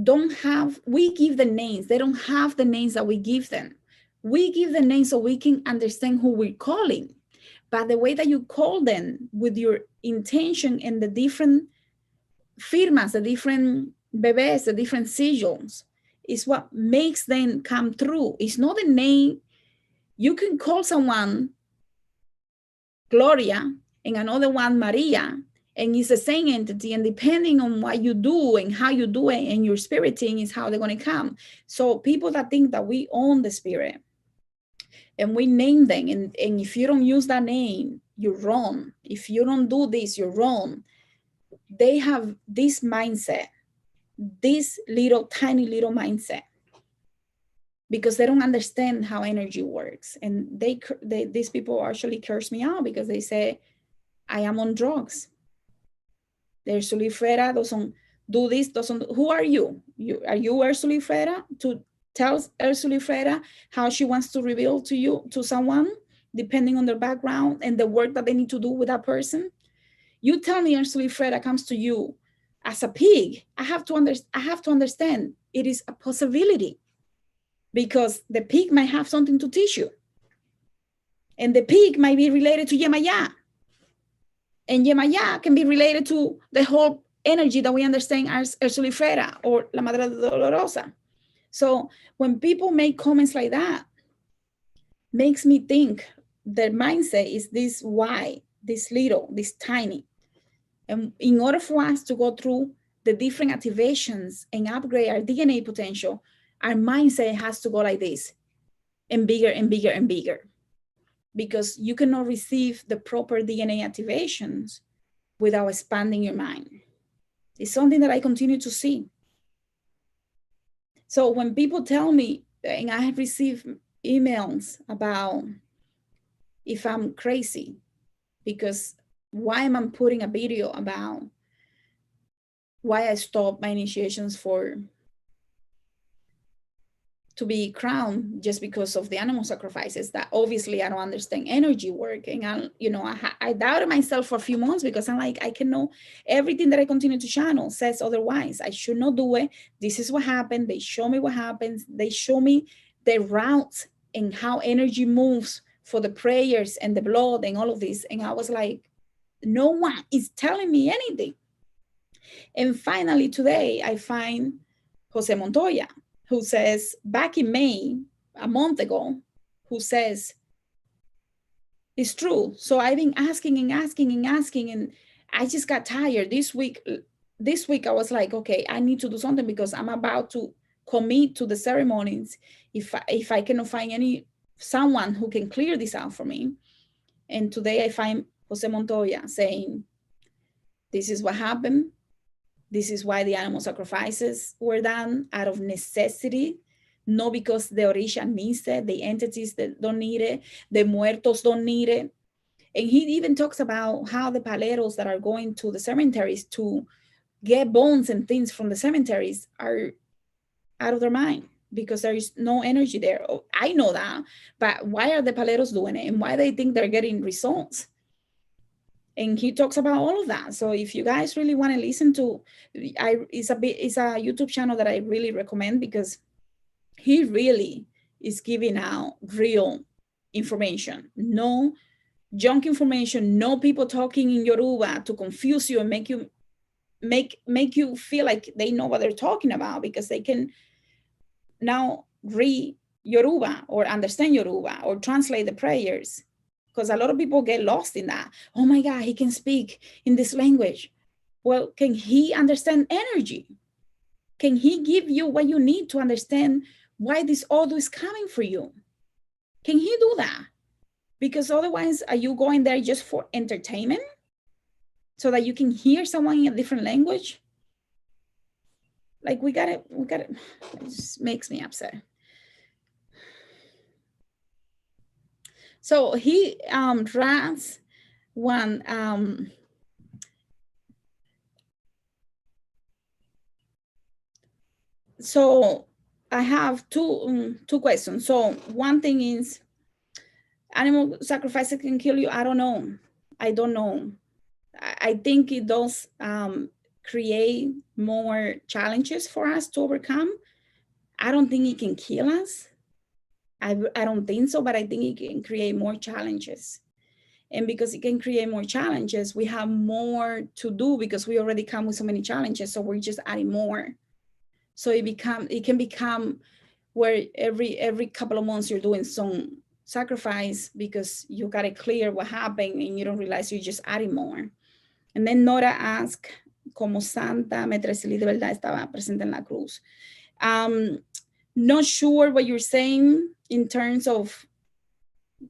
don't have, we give the names. They don't have the names that we give them. We give the names so we can understand who we're calling. But the way that you call them with your intention and the different firmas, the different bebés, the different sigils, is what makes them come through. It's not the name. You can call someone Gloria and another one Maria, and it's the same entity, and depending on what you do and how you do it and your spiriting is how they're going to come. So people that think that we own the spirit and we name them, and if you don't use that name, you're wrong. If you don't do this, you're wrong. They have this mindset, this tiny little mindset, because they don't understand how energy works. And these people actually curse me out because they say, I am on drugs. The Ursulifera doesn't do this, who are you? Are you Ursulifera to tell Ursulifera how she wants to reveal to you, to someone, depending on their background and the work that they need to do with that person? You tell me Ursulifera comes to you as a pig. I have to understand it is a possibility, because the pig might have something to teach you. And the pig might be related to Yemaya. And Yemaya can be related to the whole energy that we understand as Ursulifera or La Madre Dolorosa. So when people make comments like that, makes me think their mindset is this wide, this little, this tiny. And in order for us to go through the different activations and upgrade our DNA potential, our mindset has to go like this, and bigger and bigger and bigger. Because you cannot receive the proper DNA activations without expanding your mind. It's something that I continue to see. So when people tell me, and I have received emails about if I'm crazy, because why am I putting a video about why I stopped my initiations for to be crowned just because of the animal sacrifices. That obviously I don't understand energy work, and I doubted myself for a few months because I'm like, I can know everything that I continue to channel says otherwise. I should not do it. This is what happened. They show me what happens. They show me the routes and how energy moves for the prayers and the blood and all of this, and I was like, no one is telling me anything. And finally today I find Jose Montoya, who says back in May, a month ago, who says, it's true. So I've been asking and asking and asking, and I just got tired. This week I was like, okay, I need to do something because I'm about to commit to the ceremonies if I cannot find someone who can clear this out for me. And today I find Jose Montoya saying, this is what happened. This is why the animal sacrifices were done out of necessity, not because the Orisha needs it, the entities that don't need it, the muertos don't need it. And he even talks about how the paleros that are going to the cemeteries to get bones and things from the cemeteries are out of their mind because there is no energy there. Oh, I know that, but why are the paleros doing it, and why they think they're getting results? And he talks about all of that. So if you guys really want to listen to, it's a YouTube channel that I really recommend because he really is giving out real information, no junk information, no people talking in Yoruba to confuse you and make you feel like they know what they're talking about because they can now read Yoruba or understand Yoruba or translate the prayers. Because a lot of people get lost in that. Oh my God, he can speak in this language. Well, can he understand energy? Can he give you what you need to understand why this audio is coming for you? Can he do that? Because otherwise, are you going there just for entertainment so that you can hear someone in a different language? Like we got it. It just makes me upset. So he runs one so I have two questions. So one thing is, animal sacrifices can kill you. I don't know. I think it does create more challenges for us to overcome. I don't think it can kill us. I don't think so, but I think it can create more challenges. And because it can create more challenges, we have more to do because we already come with so many challenges. So we're just adding more. So it can become where every couple of months you're doing some sacrifice because you got it clear what happened and you don't realize you're just adding more. And then Nora asked, como santa, me trecelí de verdad estaba presente en la cruz. Not sure what you're saying in terms of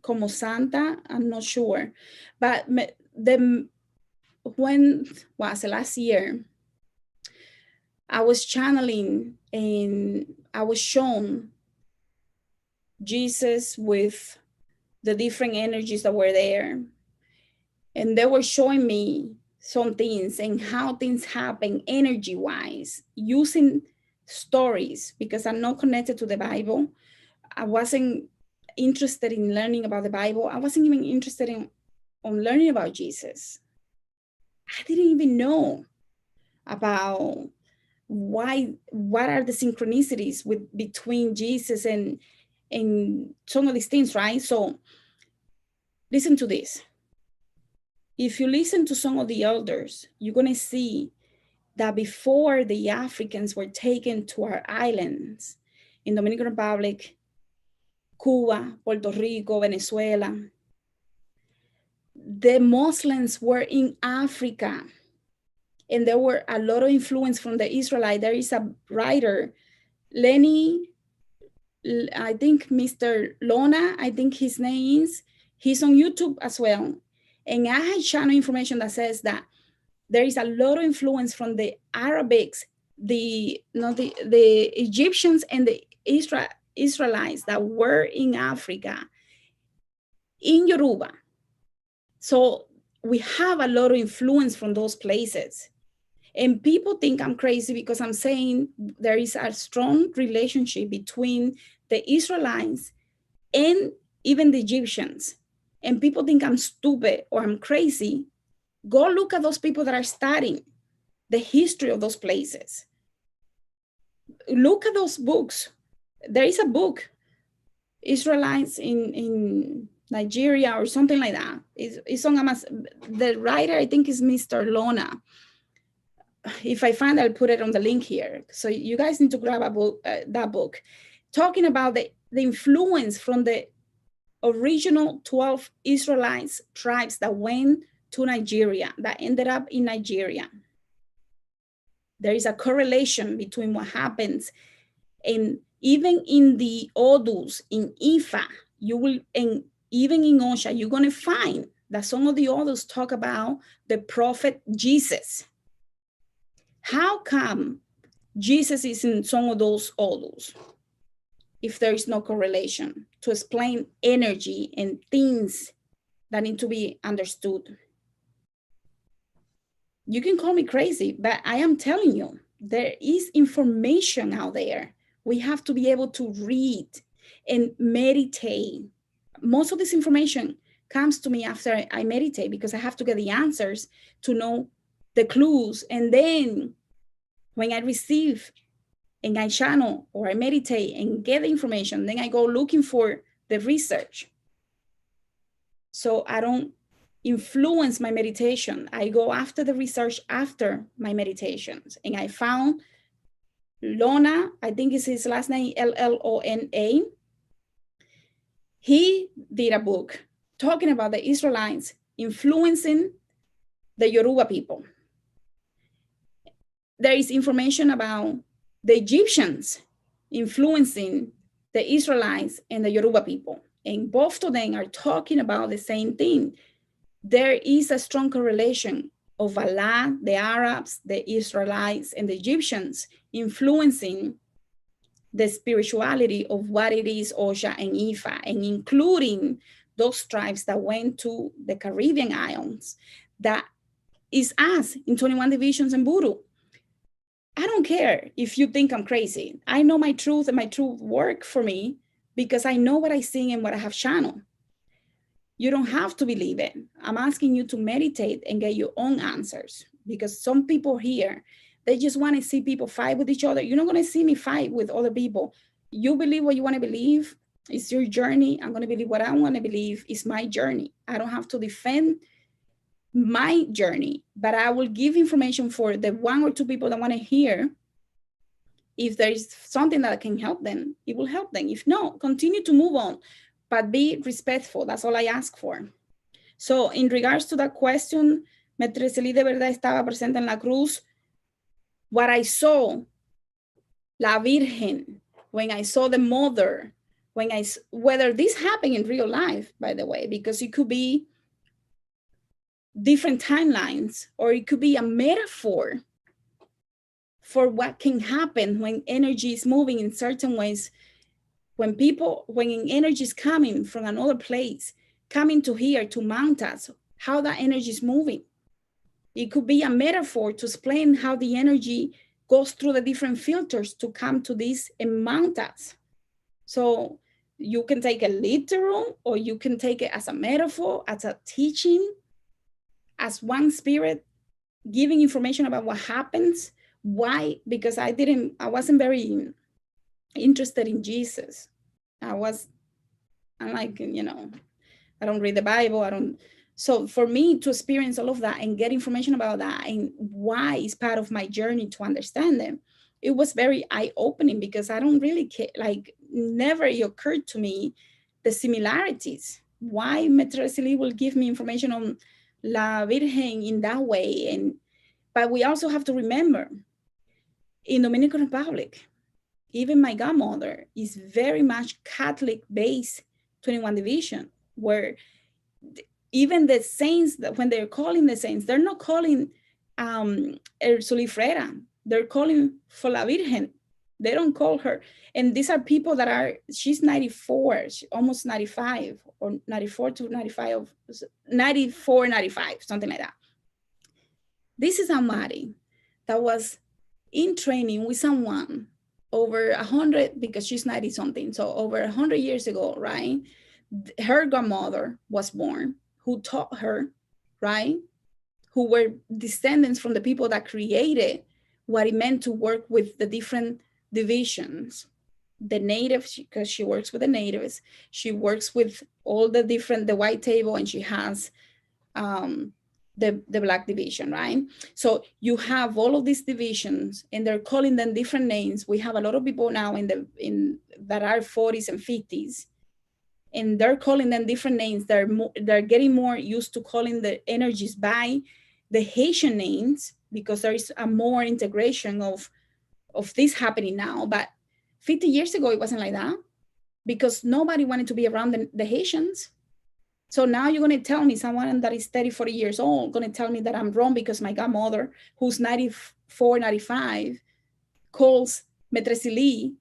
como santa, I'm not sure. But when was it last year, I was channeling and I was shown Jesus with the different energies that were there. And they were showing me some things and how things happen energy-wise using stories because I'm not connected to the Bible. I wasn't interested in learning about the Bible. I wasn't even interested in learning about Jesus. I didn't even know about what are the synchronicities between Jesus and some of these things, right? So listen to this. If you listen to some of the elders, you're going to see that before the Africans were taken to our islands in Dominican Republic, Cuba, Puerto Rico, Venezuela, the Muslims were in Africa. And there were a lot of influence from the Israelite. There is a writer, Lenny, I think Mr. Lona, I think his name is, he's on YouTube as well. And I had channel information that says that there is a lot of influence from the Arabics, the Egyptians and the Israelites that were in Africa, in Yoruba. So we have a lot of influence from those places. And people think I'm crazy because I'm saying there is a strong relationship between the Israelites, and even the Egyptians. And people think I'm stupid or I'm crazy. Go look at those people that are studying the history of those places. Look at those books. There is a book, Israelites in Nigeria or something like that. It's on Amazon. The writer, I think, is Mr. Lona. If I find, I'll put it on the link here. So you guys need to grab a book, that book, talking about the influence from the original 12 Israelites tribes that went to Nigeria, that ended up in Nigeria. There is a correlation between what happens, and even in the Odus, in Ifa, you will, and even in Osha, you're going to find that some of the Odus talk about the prophet Jesus. How come Jesus is in some of those Odus if there is no correlation to explain energy and things that need to be understood? You can call me crazy, but I am telling you, there is information out there. We have to be able to read and meditate. Most of this information comes to me after I meditate, because I have to get the answers to know the clues. And then when I receive and I channel or I meditate and get the information, then I go looking for the research. So I don't influence my meditation. I go after the research after my meditations. And I found Lona, I think is his last name, L-L-O-N-A. He did a book talking about the Israelites influencing the Yoruba people. There is information about the Egyptians influencing the Israelites and the Yoruba people. And both of them are talking about the same thing. There is a strong correlation of Allah, the Arabs, the Israelites, and the Egyptians influencing the spirituality of what it is Osha and Ifa, and including those tribes that went to the Caribbean islands, that is us in 21 divisions and Voodoo. I don't care if you think I'm crazy. I know my truth, and my truth work for me because I know what I sing and what I have channeled. You don't have to believe it. I'm asking you to meditate and get your own answers, because some people here, they just want to see people fight with each other. You're not going to see me fight with other people. You believe what you want to believe. It's your journey. I'm going to believe what I want to believe. It's my journey. I don't have to defend my journey, but I will give information for the one or two people that want to hear. If there is something that can help them, it will help them. If not, continue to move on, but be respectful. That's all I ask for. So in regards to that question, Metreseli de verdad estaba presente en la cruz. What I saw, La Virgen, when I saw the mother, whether this happened in real life, by the way, because it could be different timelines, or it could be a metaphor for what can happen when energy is moving in certain ways. When energy is coming from another place, coming to here to mount us, how that energy is moving. It could be a metaphor to explain how the energy goes through the different filters to come to this and mount us. So you can take it literal, or you can take it as a metaphor, as a teaching, as one spirit giving information about what happens. Why? Because I wasn't very interested in Jesus. I'm like, I don't read the Bible. So for me to experience all of that and get information about that and why is part of my journey to understand them, it was very eye-opening, because I don't really care, never occurred to me the similarities. Why Metresili will give me information on La Virgen in that way. But we also have to remember, in Dominican Republic, even my godmother is very much Catholic-based 21 division, where even the saints, when they're calling the saints, they're not calling El Solifrera, they're calling for La Virgen. They don't call her. And these are people she's 94, almost 95, or 94 to 95, 94, 95, something like that. This is somebody that was in training with someone over 100, because she's 90 something. So over 100 years ago, right? Her grandmother was born, who taught her, right? Who were descendants from the people that created what it meant to work with the different divisions. The natives, because she works with the natives, she works with all the different, the white table, and she has the black division, right? So you have all of these divisions, and they're calling them different names. We have a lot of people now in that are 40s and 50s, and they're calling them different names. They're getting more used to calling the energies by the Haitian names, because there is a more integration of this happening now. But 50 years ago, it wasn't like that, because nobody wanted to be around the Haitians. So now you're going to tell me, someone that is 30, 40 years old, going to tell me that I'm wrong because my godmother, who's 94, 95, calls Metresili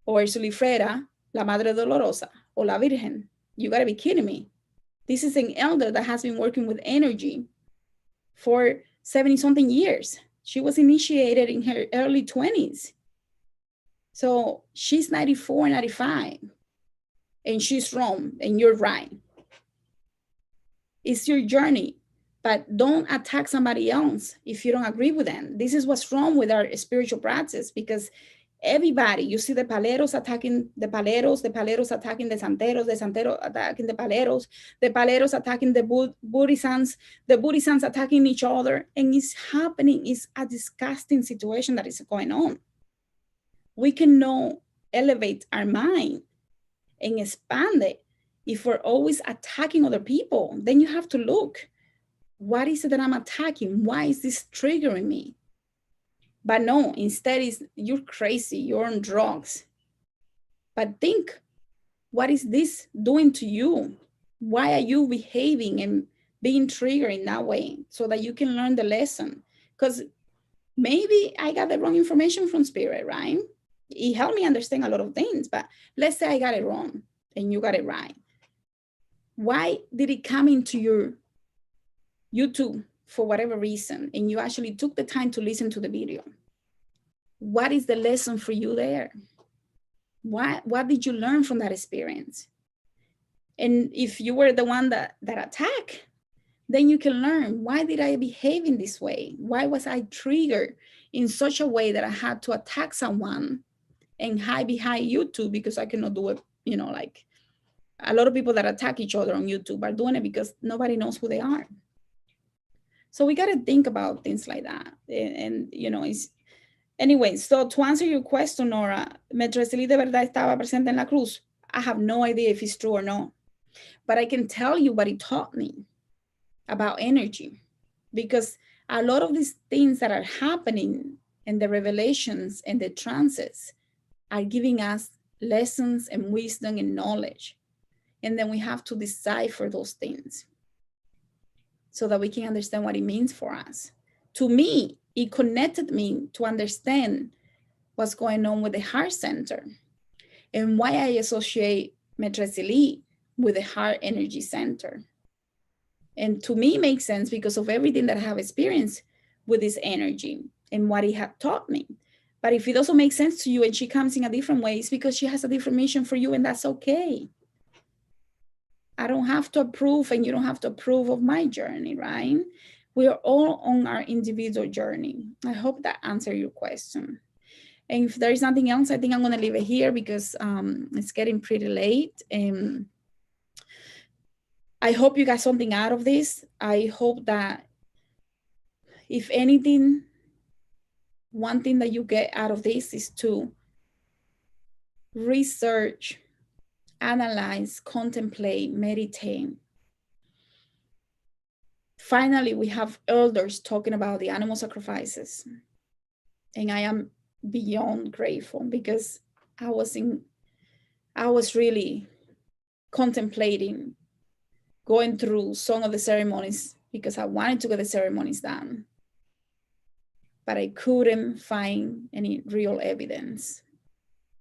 or Sulifrera la Madre Dolorosa or la Virgen. You got to be kidding me. This is an elder that has been working with energy for 70 something years. She was initiated in her early 20s. So she's 94, 95, and she's wrong, and you're right. It's your journey, but don't attack somebody else if you don't agree with them. This is what's wrong with our spiritual practice, because everybody, you see the paleros attacking the paleros attacking the santeros attacking the paleros attacking the Buddhisans, the Buddhisans attacking each other, and it's happening. It's a disgusting situation that is going on. We cannot elevate our mind and expand it if we're always attacking other people. Then you have to look, what is it that I'm attacking? Why is this triggering me? But no, instead is, you're crazy, you're on drugs. But think, what is this doing to you? Why are you behaving and being triggered in that way, so that you can learn the lesson? Because maybe I got the wrong information from Spirit, right? It helped me understand a lot of things, but let's say I got it wrong and you got it right. Why did it come into your YouTube for whatever reason, and you actually took the time to listen to the video? What is the lesson for you there? What did you learn from that experience? And if you were the one that attacked, then you can learn, why did I behave in this way? Why was I triggered in such a way that I had to attack someone and hide behind YouTube because I cannot do it? You know, like a lot of people that attack each other on YouTube are doing it because nobody knows who they are. So we got to think about things like that. And you know, it's, anyway, so to answer your question, Nora, Metresili de verdad estaba presente en la cruz. I have no idea if it's true or not, but I can tell you what it taught me about energy, because a lot of these things that are happening in the revelations and the trances are giving us lessons and wisdom and knowledge. And then we have to decipher those things so that we can understand what it means for us. To me, it connected me to understand what's going on with the heart center and why I associate Metresili with the heart energy center. And to me, it makes sense because of everything that I have experienced with this energy and what it had taught me. But if it doesn't make sense to you and she comes in a different way, it's because she has a different mission for you, and that's okay. I don't have to approve, and you don't have to approve of my journey, right? We are all on our individual journey. I hope that answered your question. And if there is nothing else, I think I'm going to leave it here because it's getting pretty late. And I hope you got something out of this. I hope that, if anything, one thing that you get out of this is to research, analyze, contemplate, meditate. Finally, we have elders talking about the animal sacrifices. And I am beyond grateful because I was really contemplating going through some of the ceremonies because I wanted to get the ceremonies done. But I couldn't find any real evidence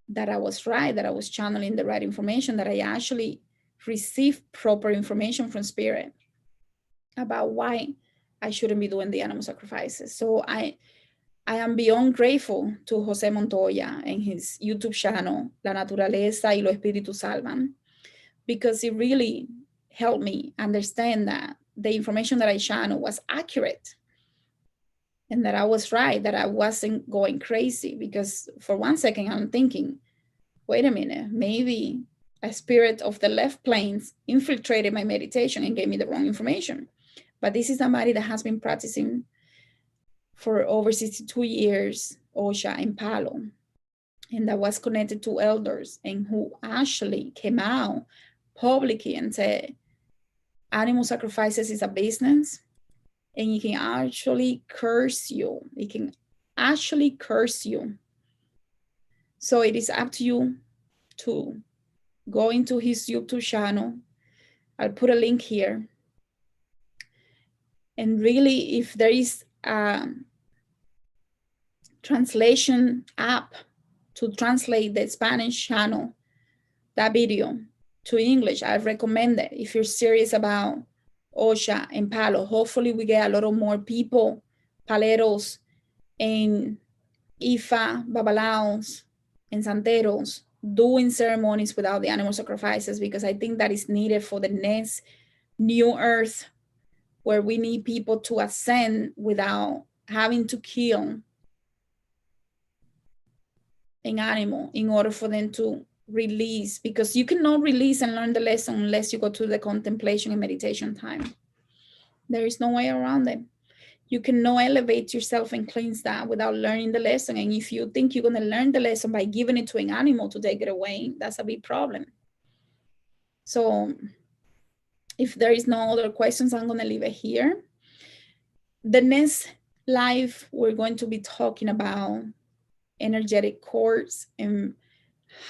that I was right, that I was channeling the right information, that I actually received proper information from Spirit about why I shouldn't be doing the animal sacrifices. So I I am beyond grateful to Jose Montoya and his YouTube channel, La Naturaleza y los Espíritu Salvan, because it really helped me understand that the information that I channeled was accurate and that I was right, that I wasn't going crazy. Because for one second, I'm thinking, wait a minute, maybe a spirit of the left planes infiltrated my meditation and gave me the wrong information. But this is somebody that has been practicing for over 62 years, Osha in Palo, and that was connected to elders, and who actually came out publicly and said, animal sacrifices is a business, and it can actually curse you. It can actually curse you. So it is up to you to go into his YouTube channel. I'll put a link here. And really, if there is a translation app to translate the Spanish channel, that video to English, I recommend it if you're serious about Osha and Palo. Hopefully we get a lot of more people, paleros and Ifa, babalaos, and santeros doing ceremonies without the animal sacrifices, because I think that is needed for the next new earth, where we need people to ascend without having to kill an animal in order for them to release, because you cannot release and learn the lesson unless you go to the contemplation and meditation time. There is no way around it. You cannot elevate yourself and cleanse that without learning the lesson. And if you think you're going to learn the lesson by giving it to an animal to take it away, that's a big problem. So if there is no other questions, I'm going to leave it here. The next live, we're going to be talking about energetic cords and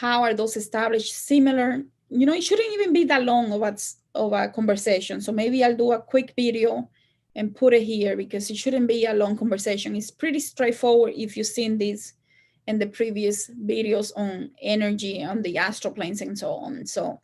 how are those established. Similar, it shouldn't even be that long of a conversation. So maybe I'll do a quick video and put it here, because it shouldn't be a long conversation. It's pretty straightforward if you've seen this in the previous videos on energy, on the astral planes and so on. So